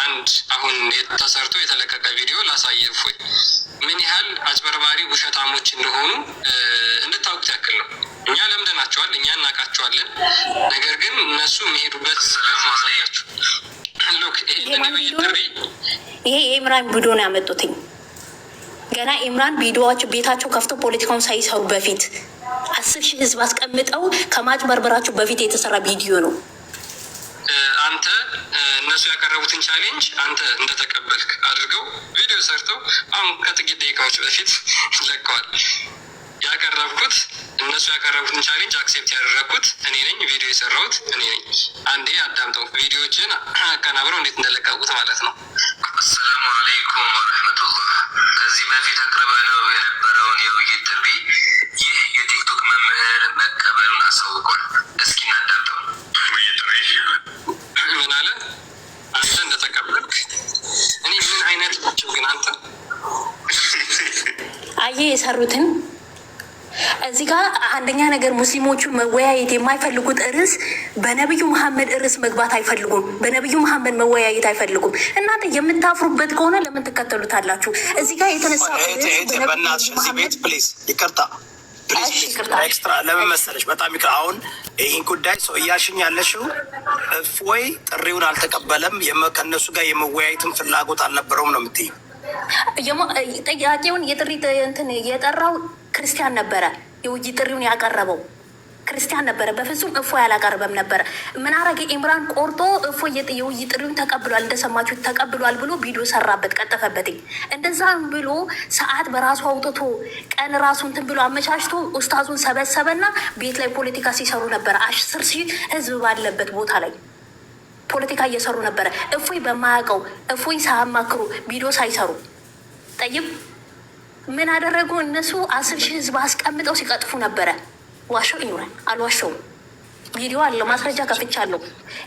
አንድ አሁን ተሰርቶ የተለቀቀ ቪዲዮ ላሳየ እፎይ ምን ያህል አጭበርባሪ ውሸታሞች እንደሆኑ እንድታውቁት ያክል ነው። እኛ ለምደናቸዋል፣ እኛ እናውቃቸዋለን። ነገር ግን እነሱ የሚሄዱበት ማሳያችሁ ሉክ ይሄ የኢምራን ቪዲዮ ነው ያመጡትኝ። ገና ኢምራን ቪዲዮዎች ቤታቸው ከፍተው ፖለቲካውን ሳይሰሩ በፊት 10,000 ህዝብ አስቀምጠው ከማጭበርበራቸው በፊት የተሰራ ቪዲዮ ነው። አንተ እነሱ ያቀረቡትን ቻሌንጅ አንተ እንደተቀበልክ አድርገው ቪዲዮ ሰርተው አሁን ከጥቂት ደቂቃዎች በፊት ለቀዋል። ያቀረብኩት እነሱ ያቀረቡትን ቻሌንጅ አክሴፕት ያደረግኩት እኔ ነኝ። ቪዲዮ የሰራሁት እኔ ነኝ። አንዴ አዳምጠው፣ ቪዲዮዎችን አቀናብረው እንዴት እንደለቀቁት ማለት ነው። አሰላሙ አለይኩም ወረህመቱላህ። ከዚህ በፊት አቅርበነው የነበረውን የውይይት ጥሪ ይህ የቲክቶክ መምህር መቀበሉን አሳውቋል። እስኪ እናዳምጠው። ውይይት ጥሪ ምን አለ? አንተ እንደተቀበልክ እኔ ምን አይነት ናቸው ግን አንተ አየህ የሰሩትን እዚህ ጋር አንደኛ ነገር ሙስሊሞቹ መወያየት የማይፈልጉት ርዕስ በነቢዩ መሐመድ ርዕስ መግባት አይፈልጉም። በነቢዩ መሐመድ መወያየት አይፈልጉም። እናንተ የምታፍሩበት ከሆነ ለምን ትከተሉታላችሁ? እዚህ ጋር የተነሳ በእናትሽ እዚህ ቤት ፕሊዝ ይቅርታ ኤክስትራ ለምን መሰለሽ? በጣም ይቅር። አሁን ይህን ጉዳይ ሰው እያልሽኝ ያለሽው እፎይ ጥሪውን አልተቀበለም፣ ከእነሱ ጋር የመወያየትን ፍላጎት አልነበረውም ነው የምትይኝ? ጥያቄውን የጥሪ እንትን የጠራው ክርስቲያን ነበረ። የውይይት ጥሪውን ያቀረበው ክርስቲያን ነበረ። በፍጹም እፎይ አላቀረበም ነበረ። ምን አረገ? ኢምራን ቆርጦ እፎይ የውይይት ጥሪውን ተቀብሏል፣ እንደሰማችሁ ተቀብሏል ብሎ ቪዲዮ ሰራበት፣ ቀጠፈበትኝ። እንደዛም ብሎ ሰዓት በራሱ አውጥቶ ቀን ራሱ እንትን ብሎ አመቻችቶ ኡስታዙን ሰበሰበና ቤት ላይ ፖለቲካ ሲሰሩ ነበረ። 10,000 ህዝብ ባለበት ቦታ ላይ ፖለቲካ እየሰሩ ነበረ። እፎይ በማያውቀው እፎይ ሳያማክሩ ቪዲዮ ሳይሰሩ ጠይብ ምን አደረጉ? እነሱ 10,000 ህዝብ አስቀምጠው ሲቀጥፉ ነበረ። ዋሸው ኢምራን አልዋሸውም። ቪዲዮ አለው፣ ማስረጃ ከፍቻለሁ።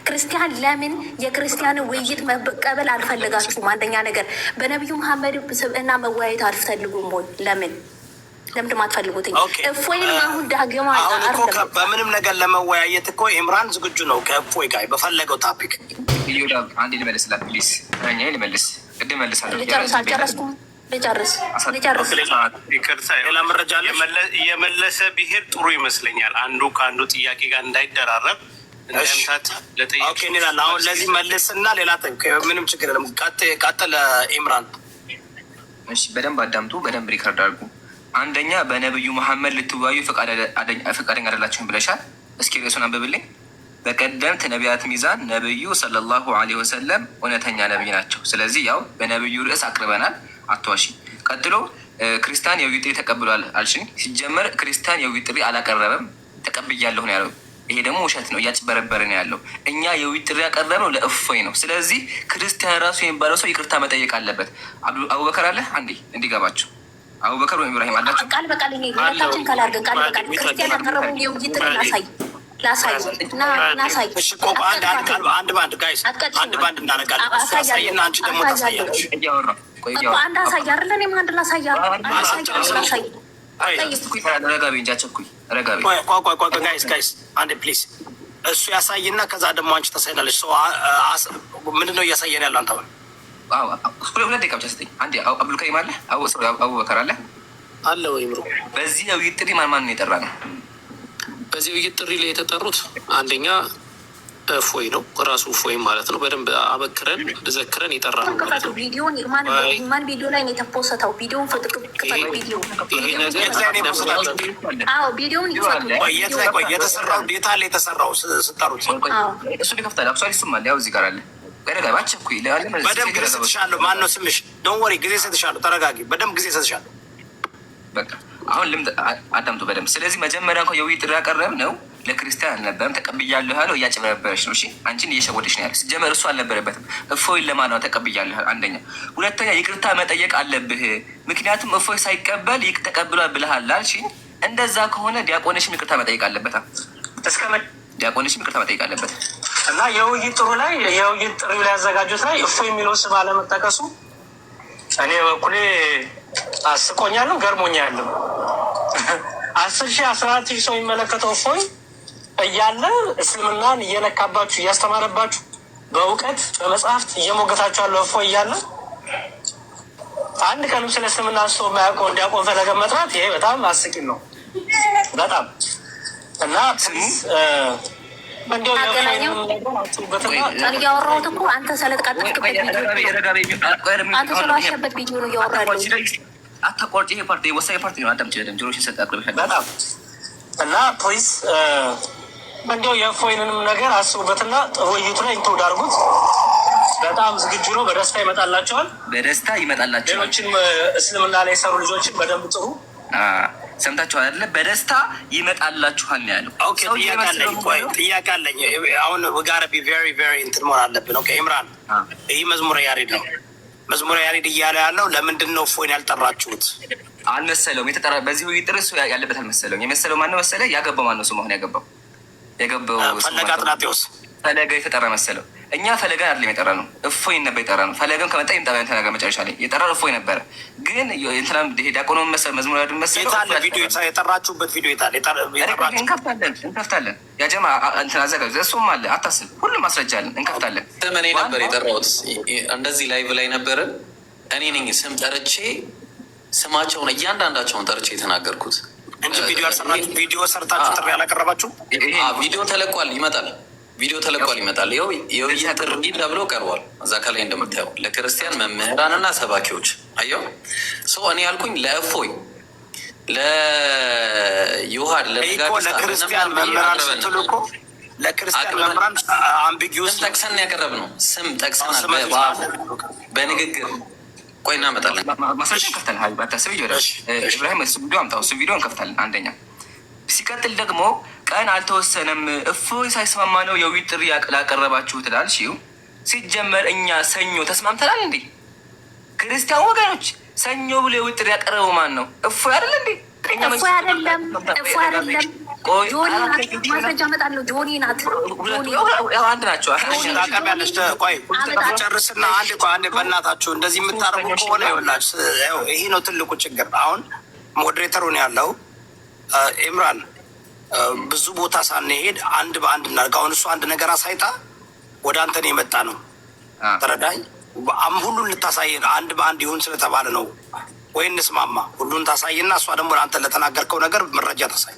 ክርስቲያን ለምን የክርስቲያንን ውይይት መቀበል አልፈለጋችሁም? አንደኛ ነገር በነቢዩ መሐመድ ስብዕና መወያየት አልፈልጉም ወይ? ለምንድን አትፈልጉትኝ? እፎይን አሁን ዳግማ በምንም ነገር ለመወያየት እኮ ኢምራን ዝግጁ ነው ከእፎይ ጋር በፈለገው ታፒክ። አንዴ ልመልስላት ፕሊዝ። ልመልስ ቅድም መልሳለሁ። ልጨርስ። ይቅርታ፣ ሌላ መረጃ የመለሰ ብሄር ጥሩ ይመስለኛል። አንዱ ከአንዱ ጥያቄ ጋር እንዳይደራረብ እንደምታት ለጠየቅ ኦኬ እንላለን። አሁን ለዚህ መልስና ሌላ ምንም ችግር የለም። ቀጥል ኢምራን። እሺ በደንብ አዳምጡ፣ በደንብ ሪከርድ አድርጉ። አንደኛ በነብዩ መሐመድ ልትወያዩ ፈቃደኛ አይደላችሁም ብለሻል። እስኪ ርዕሱን አንብብልኝ። በቀደምት ነቢያት ሚዛን ነብዩ ሰለላሁ ዐለይሂ ወሰለም እውነተኛ ነብይ ናቸው። ስለዚህ ያው በነብዩ ርዕስ አቅርበናል፣ አትዋሺ። ቀጥሎ ክርስቲያን የውይይት ጥሪ ተቀብሏል አልሽኝ። ሲጀመር ክርስቲያን የውይይት ጥሪ አላቀረበም፣ ተቀብያለሁ ነው ያለው። ይሄ ደግሞ ውሸት ነው፣ እያጭበረበረ ነው ያለው። እኛ የውይይት ጥሪ ያቀረብነው ለእፎይ ነው። ስለዚህ ክርስቲያን ራሱ የሚባለው ሰው ይቅርታ መጠየቅ አለበት። አቡበከር አለ አንዴ እንዲገባቸው፣ አቡበከር ወይም ኢብራሂም አላቸው። ቃል በቃል ሁለታችን ካላርገ ቃል በቃል ክርስቲያን ያቀረበውን የውይይት ጥሪ ላሳይ ናሳይ። አንድ ባንድ ጋይስ፣ አንድ ባንድ እናደርጋለን። ያሳይና አንቺ ደግሞ ታሳያለሽ። አንድ አሳይ አይደለ? እኔም አንድ ላሳይ። ረጋቢ እንጂ አቸኩኝ። ረጋቢ ጋይስ አንድ ፕሊዝ። እሱ ያሳይና ከዛ ደግሞ አንቺ ታሳይናለች። ሰው ምንድን ነው እያሳየን ያለ? አንተ ሁለት ደቂቃ ብቻ ስጠኝ። አንዴ አብዱልከሪም አለ፣ አቡበከር አለ አለ ወይ ምሮ። በዚህ የውይይት ጥሪ ማን የጠራ ነው? በዚህ ውይይት ጥሪ ላይ የተጠሩት አንደኛ እፎይ ነው፣ ራሱ እፎይ ማለት ነው። በደንብ አበክረን ዘክረን የጠራ ነው ማለት ነው። ቪዲዮን ማን ቪዲዮ ላይ ነው የተፖሰተው? ቪዲዮን የተሰራው ዴታ ላይ የተሰራው ስጠሩት እሱ ሊከፍታል። አክቹዋሊ እሱም አለ፣ ያው እዚህ ጋር አለ። በደንብ ጊዜ ሰጥሻለሁ። ማን ነው ስምሽ? ዶንት ወሪ፣ ጊዜ ሰጥሻለሁ። ተረጋጊ። በደንብ ጊዜ ሰጥሻለሁ። በቃ አሁን ልምድ አዳምጡ በደንብ። ስለዚህ መጀመሪያ እንኳን የውይይት ጥሪ ያቀረብነው ለክርስቲያን አልነበረም። ተቀብያለሁ ያለው እያጭበረበረች ነው። እሺ አንቺን እየሸወደች ነው ያለው። ሲጀመር እሱ አልነበረበትም። እፎይን ለማን ነው ተቀብያለሁ? አንደኛ። ሁለተኛ ይቅርታ መጠየቅ አለብህ፣ ምክንያቱም እፎይ ሳይቀበል ተቀብሏል ብለሃል አልሽኝ። እንደዛ ከሆነ ዲያቆንሽም ይቅርታ መጠየቅ አለበት። ዲያቆንሽም ይቅርታ መጠየቅ አለበት። እና የውይይት ጥሩ ላይ የውይይት ጥሪው ላይ ያዘጋጁት ላይ እፎይ የሚለው ስም አለመጠቀሱ እኔ በኩሌ አስቆኛለሁ፣ ገርሞኛለሁ። 10,000 14,000 ሰው የሚመለከተው እፎይ እያለ እስልምናን እየነካባችሁ እያስተማረባችሁ በእውቀት በመጽሐፍት እየሞገታችሁ ያለው እፎይ እያለ አንድ ቀንም ስለ እስልምና አንስቶ የማያውቀው እንዲያቆም ፈለገ መጥራት ይሄ በጣም አስቂኝ ነው። በጣም እና እያወራሁት እኮ አንተ ስለተቃጠልክበት አንተ ስለዋሸበት ቪዲዮ ነው እያወራለሁ። አታቋርጪ። ይሄ ፓርቲ ወሳኝ ፓርቲ ነው። አዳምጪ በደምብ ጆሮሽን ሰጥ አቅርበሻል። በጣም እና ፖሊስ እንዲያው የእፎይንንም ነገር አስቡበትና ውይይቱ ላይ ኢንክሉድ አድርጉት። በጣም ዝግጁ ነው። በደስታ ይመጣላቸዋል። በደስታ ይመጣላቸዋል። ሌሎችም እስልምና ላይ የሰሩ ልጆችን በደንብ ጥሩ ሰምታችኋል አይደለ? በደስታ ይመጣላችኋል ነው ያለው። ኦኬ ጥያቄ አለኝ። አሁን ጋር ቢ ቬሪ ቬሪ እንትን መሆን አለብን። ኦኬ ኢምራን፣ ይህ መዝሙረ ያሬድ ነው። መዝሙረ ያሬድ እያለ ያለው ለምንድን ነው እፎይን ያልጠራችሁት? አልመሰለውም። የተጠራ በዚህ ውይይት ጥሪ እሱ ያለበት አልመሰለውም። የመሰለው ማነው መሰለ? ያገባው ማነው? ስሙ አሁን ያገባው ፈለገ አጥናቴዎስ ፈለገ የተጠራ መሰለው። እኛ ፈለገን አይደለም የጠራ ነው፣ እፎይን ነበር የጠራ ነው። ፈለገም ከመጣ ይምጣ ብለን ተናገር። መጨረሻ ላይ የጠራው እፎይ ነበረ። ግን እንትናም ዲያቆኖ መሰል መዝሙር ያድን መሰለው። ቪዲዮ የጠራችሁበት ቪዲዮ የታለ? እንከፍታለን። ያ ጀማ እንትን አዘጋጅ፣ እሱም አለ። አታስብ፣ ሁሉም ማስረጃ አለን። እንከፍታለን። ስም እኔ ነበር የጠራሁት። እንደዚህ ላይቭ ላይ ነበረ። እኔ ነኝ ስም ጠርቼ ስማቸውን እያንዳንዳቸውን ጠርቼ የተናገርኩት እንጂ ቪዲዮ ሰርታችሁ ጥሪ ያላቀረባችሁ። ቪዲዮ ተለቋል፣ ይመጣል። ቪዲዮ ተለቋል፣ ይመጣል። ይኸው የውይይት ጥሪ ተብሎ ቀርቧል። እዛ ከላይ እንደምታየው ለክርስቲያን መምህራንና ሰባኪዎች አየው። ሰው እኔ ያልኩኝ ለእፎይ ለዮሐድ ለክርስቲያን መምህራን ስትሉ እኮ ለክርስቲያን መምህራን አምቢጊውስ ጠቅሰን ያቀረብ ነው። ስም ጠቅሰናል በንግግር። ቆይ እናመጣለን። ማስረጃ እንከፍታለን። ባታስብ ኢብራሂም እሱ ቪዲዮ አምጣው። እሱ ቪዲዮ እንከፍታለን። አንደኛ ሲቀጥል ደግሞ ቀን አልተወሰነም። እፎይ ሳይስማማ ነው የውይይት ጥሪ ላቀረባችሁት ላልሽው፣ ሲጀመር እኛ ሰኞ ተስማምተናል እንዴ? ክርስቲያን ወገኖች ሰኞ ብሎ የውይይት ጥሪ ያቀረበው ማን ነው? እፎይ አይደል እንዴ? እፎይ አይደለም። ጆኒ ናት። ማስረጃ እመጣለሁ። ጆኒ ናት። አንድ ናቸው። ጨርስና አንድ በእናታችሁ እንደዚህ የምታደርጉ ከሆነ ይኸውላችሁ፣ ይሄ ነው ትልቁ ችግር። አሁን ሞዴሬተሩ ነው ያለው ኢምራን። ብዙ ቦታ ሳንሄድ አንድ በአንድ እናድርግ። አሁን እሱ አንድ ነገር አሳይታ ወደ አንተ ነው የመጣ ነው። ተረዳኝ። ሁሉን ልታሳይ አንድ በአንድ ይሁን ስለተባለ ነው ወይ እንስማማ። ሁሉን ታሳይና እሷ ደግሞ አንተ ለተናገርከው ነገር መረጃ ታሳይ።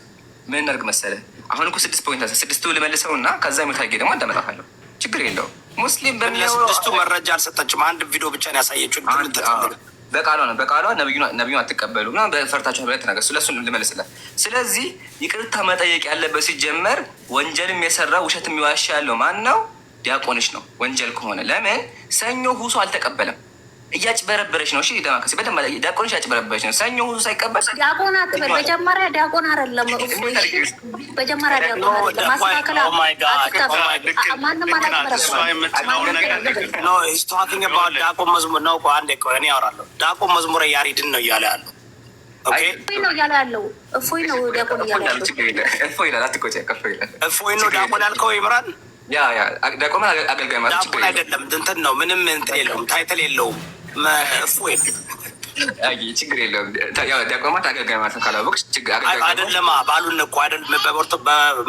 ምን እናድርግ መሰለህ? አሁን እኮ 6 ፖይንት አለ። 6ቱ ልመልሰው እና ከዛ የምታጌ ደግሞ አዳመጣለሁ። ችግር የለውም። ሙስሊም በሚያስደስቱ መረጃ አልሰጠችም። አንድ ቪዲዮ ብቻ ነው ያሳየችው። በቃሏ ነው በቃሏ ነብዩ አትቀበሉ ና በፈርታቸው ብለት ነገር ስለሱ ልመልስላት። ስለዚህ ይቅርታ መጠየቅ ያለበት ሲጀመር ወንጀልም የሰራ ውሸት የሚዋሻ ያለው ማን ነው? ዲያቆንሽ ነው። ወንጀል ከሆነ ለምን ሰኞ ሁሱ አልተቀበለም? እያጭበረበረች ነው። እሺ ደማከሲ በደንብ ዲያቆንሽ እያጭበረበረች ነው። ሰኞ ሁሱ ሳይቀበል ዲያቆን አትበል። መጀመሪያ ዲያቆን አይደለም። መጀመሪያ ዲያቆን አይደለም። ማስተካከል ማንም አላጭበረበረም። ዲያቆን መዝሙር ነው። አንዴ እኔ አወራለሁ። ዲያቆን መዝሙረ ያሬድን ነው እያለ ያለው። እፎይ ነው እያለ ያለው። እፎይ ነው ዲያቆን እያለ ያለው። እፎይ ይላል። አትቆጭ። እፎይ ነው ዲያቆን ያልከው ይምራን። ዲያቆን አገልጋይ ማለት ዲያቆን አይደለም። እንትን ነው። ምንም እንትን የለውም። ታይትል የለውም። እፎይ ችግር የለውም። ዲያቆን አገልጋይ ማለት ነው። ካላወቅሽ አይደለማ ባሉን እኮ አይደለም።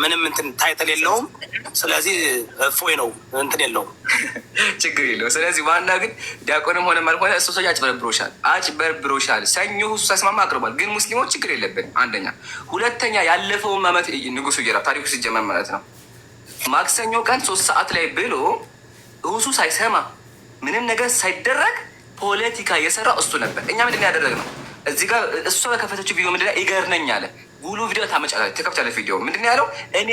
ምንም እንትን ታይትል የለውም። ስለዚህ እፎይ ነው እንትን የለውም። ችግር የለውም። ስለዚህ ዋና ግን ዲያቆንም ሆነ ማልሆነ እሱ ሰው አጭበርብሮሻል። ሰኞ ሁሱ ሳይስማማ አቅርቧል። ግን ሙስሊሞች ችግር የለብን። አንደኛ። ሁለተኛ ያለፈውን ዓመት ንጉሱ እየራ ታሪኩ ሲጀመር ማለት ነው ማክሰኞ ቀን 3 ሰዓት ላይ ብሎ ሁሱ ሳይሰማ ምንም ነገር ሳይደረግ ፖለቲካ የሰራ እሱ ነበር። እኛ ምንድን ያደረግነው እዚህ ጋር እሷ በከፈተችው ቪዲዮ ምንድን ይገርነኛል አለ። ጉሉ ቪዲዮ ታመጫለች። ተከፍታለች ቪዲዮ ምንድን ያለው እኔ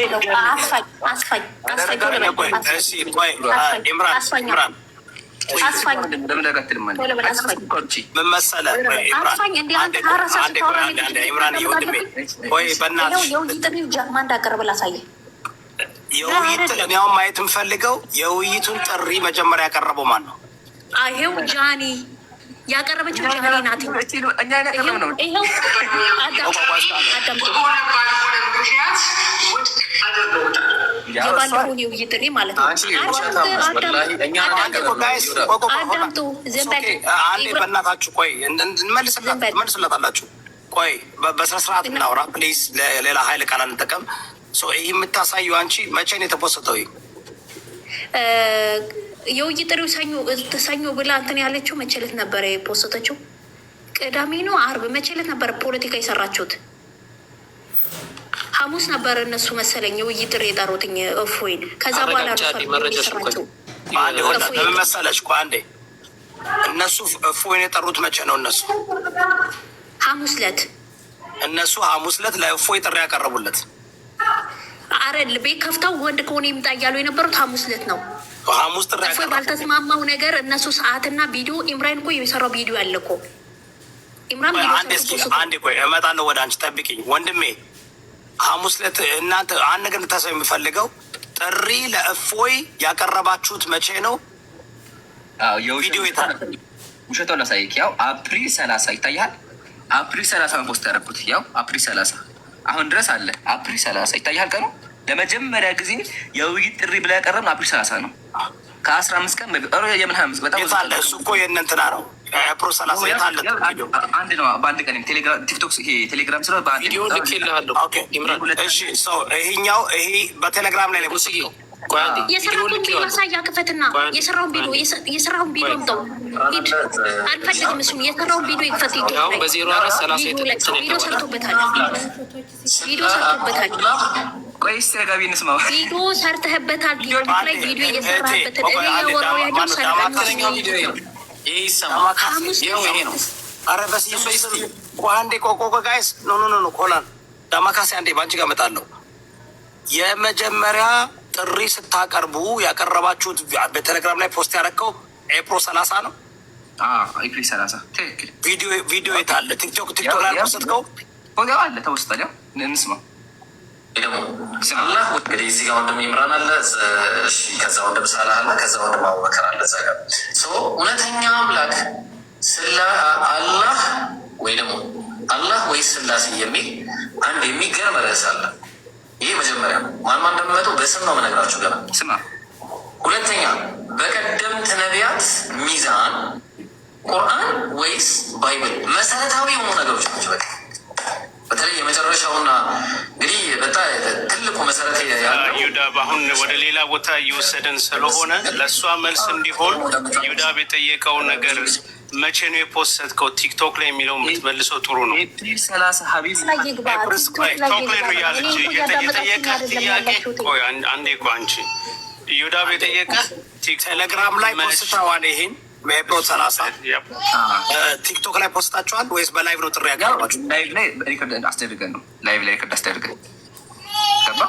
የውይይትን ማየት የምፈልገው የውይይቱን ጥሪ መጀመሪያ ያቀረበው ማን ነው? ይሄው ጃኒ ያቀረበችው ጃኒ ናት። የባለፈውን የውይይት ጥሪ ማለት ነው። አዳምጡ። አንዴ በእናታችሁ ቆይ እንመልስለታላችሁ። ቆይ በስነ ስርዓት እናውራ ፕሊዝ። ሌላ ሀይል ቃል አንጠቀም። ይህ የምታሳዩ አንቺ መቼ ነው የተፖሰተው? የውይይት ጥሪው ሰኞ ብላ እንትን ያለችው መቼ ዕለት ነበረ የፖስተችው? ቅዳሜ ነው አርብ? መቼ ዕለት ነበረ ፖለቲካ የሰራችሁት? ሐሙስ ነበረ እነሱ መሰለኝ የውይይት ጥሪ የጠሩትኝ እፎይን። ከዛ በኋላ ሰራችው መሰለች። አንዴ እነሱ እፎይን የጠሩት መቼ ነው? እነሱ ሐሙስ ዕለት ሐሙስ ዕለት ለእፎይ ጥሪ ያቀረቡለት። አረ ቤት ከፍተው ወንድ ከሆነ ይምጣ እያሉ የነበሩት ሐሙስ ዕለት ነው። ሐሙስ ጥሪ እፎይ ባልተስማማው ነገር እነሱ ሰዓትና ቪዲዮ ኢምራን እኮ የሰራው ቪዲዮ አለ እኮ ኢምራን። አንዴ ቆይ እመጣለሁ ወደ አንቺ ጠብቂኝ ወንድሜ። ሐሙስ ዕለት እናንተ አንድ ነገር ልታሳይ የምፈልገው ጥሪ ለእፎይ ያቀረባችሁት መቼ ነው? ቪዲዮ የታለ? ውሸቷን ላሳይክ። ያው አፕሪል 30 ይታያል። አፕሪል 30 ነው ፖስት ያደረኩት። ያው አፕሪል 30 አሁን ድረስ አለ። አፕሪል 30 ይታያል ቀኑ። ለመጀመሪያ ጊዜ የውይይት ጥሪ ብላ ያቀረብነው አፕሪል 30 ነው። ከ15 ቀን በፊት የምን 25 በጣም የታለ? እሱ እኮ የእነንትና ነው። አፕሪል 30 የታለ? አንድ ነው። በአንድ ቀን ቲክቶክ ቴሌግራም ስለ ቪዲዮ ልክ ይልሃለሁ። እሺ ይሄኛው ይሄ በቴሌግራም ላይ ነው። የሰራውን ቪዲዮ ማሳያ ክፈትና የሰራውን ቪዲዮ ምጠው ሂድ። አልፈልግም እሱን የሰራውን ቪዲዮ ይክፈት። ቪዲዮ ሰርቶበታል። ቆይ ተጋቢ እንስማው። ቪዲዮ ሰርተህበታል። ቲክቶክ ላይ ቪዲዮ እየሰራህበትን እኔ ያወራው ያለው ሰራተኛው ቪዲዮ ይሄ ይሰማል። ይሄ ነው። አረ በስይስ አንዴ ቆቆቆ ጋይስ ኖ ኮላን ዳማካሴ አንዴ ባንቺ ጋር እመጣለሁ። የመጀመሪያ ጥሪ ስታቀርቡ ያቀረባችሁት በቴሌግራም ላይ ፖስት ያደረገው ኤፕሪል 30 ነው። ኤፕሪል 30 ትክክል። ቪዲዮ የት አለ? ቲክቶክ ላይ አልፖስትከው? ወገብ አለ ተወስቷል። ያው እንስማው። አላህ እንግዲህ እዚህ ጋር ወንድም ይምራን አለ። ከዛ ወንድም ሳላ አለ። ከዛ ወንድም አቡበከር አለ። እዛ ጋር እውነተኛ አምላክ አላህ ወይ ደግሞ አላህ ወይ ስላሴ የሚል አንድ የሚገርም ርዕስ አለ። ይህ መጀመሪያ ማን እንደሚመጡ በስም ነው የምነግራችሁ። ገና ስማ። ሁለተኛ በቀደምት ነቢያት ሚዛን ቁርአን ወይስ ባይብል? መሰረታዊ የሆኑ ነገሮች ናቸው። በተለይ የመጨረሻውና እንግዲህ በጣም ትልቁ መሰረት ዩዳብ አሁን ወደ ሌላ ቦታ እየወሰደን ስለሆነ ለእሷ መልስ እንዲሆን ዩዳብ የጠየቀው ነገር መቼ ነው የፖስተትከው ቲክቶክ ላይ የሚለው የምትመልሰው ጥሩ ነው። ቲክቶክ ላይ ነው ያለች የጠየቀ ጥያቄ። ቆይ አንዴ እኮ አንቺ ዩዳብ የጠየቀ ቴሌግራም ላይ ፖስተዋል። ይሄን ሜፕሮ 30 ቲክቶክ ላይ ፖስታችኋል ወይስ በላይቭ ነው ጥሪ ያቀረባችሁ? ላይቭ ላይ ሪከርድ አስደርገን ነው። ላይቭ ላይ ሪከርድ አስደርገን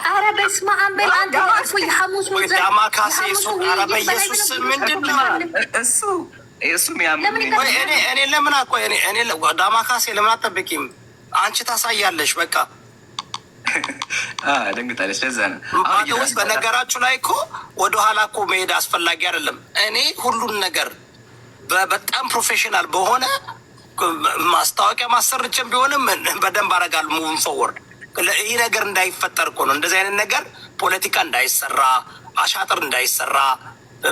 ኧረ በስመ አብ በል አንተ እኮ የሐሙስ ነው ዳማካሴ እሱ ኧረ በኢየሱስ ምንድን ነው እሱ ሚያምን እኔ ለምን አቆይ እኔ ዳማካሴ ለምን አትጠብቂም? አንቺ ታሳያለሽ። በቃ ደንግጣለች። ለዛ ነው ውስጥ በነገራችሁ ላይ እኮ ወደኋላ እኮ መሄድ አስፈላጊ አይደለም። እኔ ሁሉን ነገር በጣም ፕሮፌሽናል በሆነ ማስታወቂያ ማሰርችም ቢሆንም በደንብ አደርጋለሁ። ሙቭን ፎርወርድ ይህ ነገር እንዳይፈጠር እኮ ነው። እንደዚህ አይነት ነገር ፖለቲካ እንዳይሰራ፣ አሻጥር እንዳይሰራ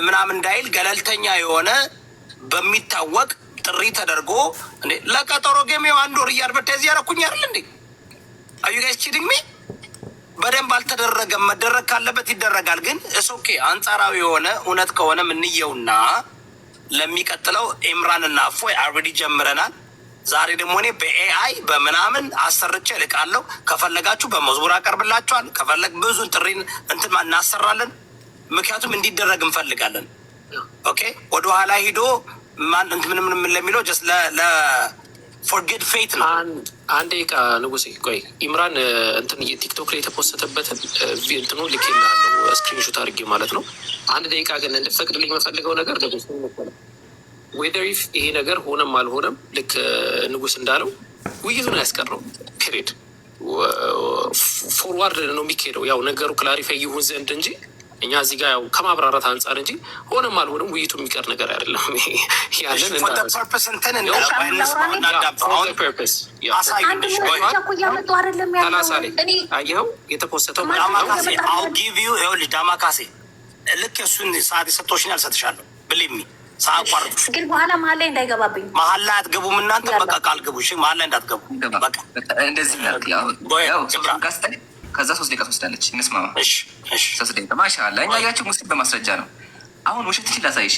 ምናምን እንዳይል ገለልተኛ የሆነ በሚታወቅ ጥሪ ተደርጎ ለቀጠሮ ጌሜው 1 ወር እያድበርታይዝ ያደረኩኝ አይደል እንዴ? አዩ ጋይስ ቺዲንግ ሚ በደንብ አልተደረገም። መደረግ ካለበት ይደረጋል። ግን ኦኬ አንጻራዊ የሆነ እውነት ከሆነ ምንየውና ለሚቀጥለው ኢምራን እና እፎይ አልሬዲ ጀምረናል። ዛሬ ደግሞ እኔ በኤአይ በምናምን አሰርቼ እልቃለሁ። ከፈለጋችሁ በመዝሙር አቀርብላችኋል። ከፈለግ ብዙ ጥሪን እንትን እናሰራለን። ምክንያቱም እንዲደረግ እንፈልጋለን። ኦኬ ወደኋላ ሂዶ ማን ምንም ለሚለው ጀስት ፎርጌት ፌት ነው። አንዴ ቃ ንጉሴ ቆይ ኢምራን እንትን ቲክቶክ ላይ የተፖስተበትን እንትኑ ልኬልሃለሁ ስክሪንሾት አድርጌ ማለት ነው። አንድ ደቂቃ ግን እንድፈቅድልኝ የምፈልገው ነገር ንጉስ ዌዘር ኢፍ ይሄ ነገር ሆነም አልሆነም ልክ ንጉስ እንዳለው ውይይቱን አያስቀረው ፔሪድ ፎርዋርድ ነው የሚካሄደው። ያው ነገሩ ክላሪፋይ ይሁን ዘንድ እንጂ እኛ እዚህ ጋር ያው ከማብራራት አንጻር እንጂ ሆነም አልሆነም ውይይቱ የሚቀር ነገር አይደለም። ያለን አየኸው የተፖሰተው ዳማካሴ ልክ እሱን ሰዓት የሰጠሽኝ አልሰጥሻለሁ ብልሚ ሳቋርጥ ግን በኋላ መሀል ላይ እንዳይገባብኝ መሀል ላይ አትገቡም እናንተ በቃ ካልገቡ መሀል ላይ እንዳትገቡ እንደዚህ ከዛ 3 ደቂቃ ትወስዳለች። እንስማማ። 3 ደቂቃ ማሻአላ። እኛ ያቸው ሙስሊም በማስረጃ ነው። አሁን ውሸትሽን ላሳይሽ።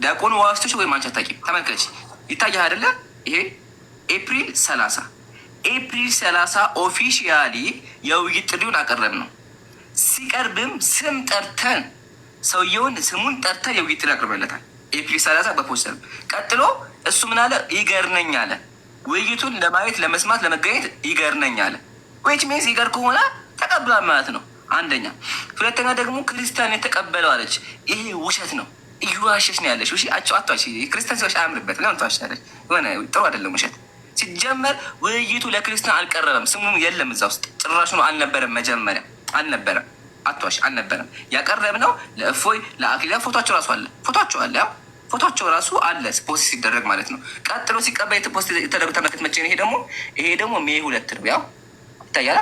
ዲያቆኑ ዋሽቶሽ ወይ አንቺ አታውቂም። ተመልከች፣ ይታያል አይደለ? ይሄ ኤፕሪል 30 ኦፊሻሊ የውይይት ጥሪውን አቀረብ ነው። ሲቀርብም ስም ጠርተን ሰውየውን ስሙን ጠርተን የውይይት ጥሪ አቅርበለታል። ኤፕሪል 30 በፖስተር ቀጥሎ እሱ ምን አለ? ይገርነኝ አለ። ውይይቱን ለማየት ለመስማት ለመገኘት ይገርነኝ አለ። ዊች ሚንስ ይገር ከሆነ ተቀብሏል ማለት ነው። አንደኛ። ሁለተኛ ደግሞ ክርስቲያን የተቀበለው አለች። ይሄ ውሸት ነው። እየዋሸሽ ነው ያለሽ። አቷች ክርስቲያን ሲዋሽ አያምርበት። ለምን ትዋሻለሽ? የሆነ ጥሩ አይደለም ውሸት። ሲጀመር ውይይቱ ለክርስቲያን አልቀረበም። ስሙ የለም እዛ ውስጥ ጭራሹ አልነበረም። መጀመሪያ አልነበረም። አቷሽ አልነበረም። ያቀረብነው ለእፎይ ለአክሊላ ፎቶቸው ራሱ አለ። ፎቶቸው አለ። ያው ፎቶቸው ራሱ አለ ፖስት ሲደረግ ማለት ነው። ቀጥሎ ሲቀበል ፖስት የተደረገ ተመልከት። መቼ ነው ይሄ ደግሞ ሜይ 2 ነው። ያው ይታያል።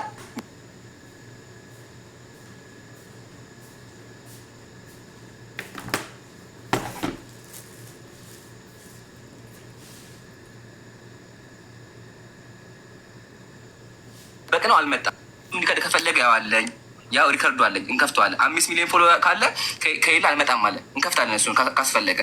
በቅነው አልመጣም። ከፈለገ ያው አለኝ ያው ሪከርዱ አለኝ እንከፍተዋለን። 5 ሚሊዮን ፎሎ ካለ ከሌላ አልመጣም አለ እንከፍታለን። እሱን ካስፈለገ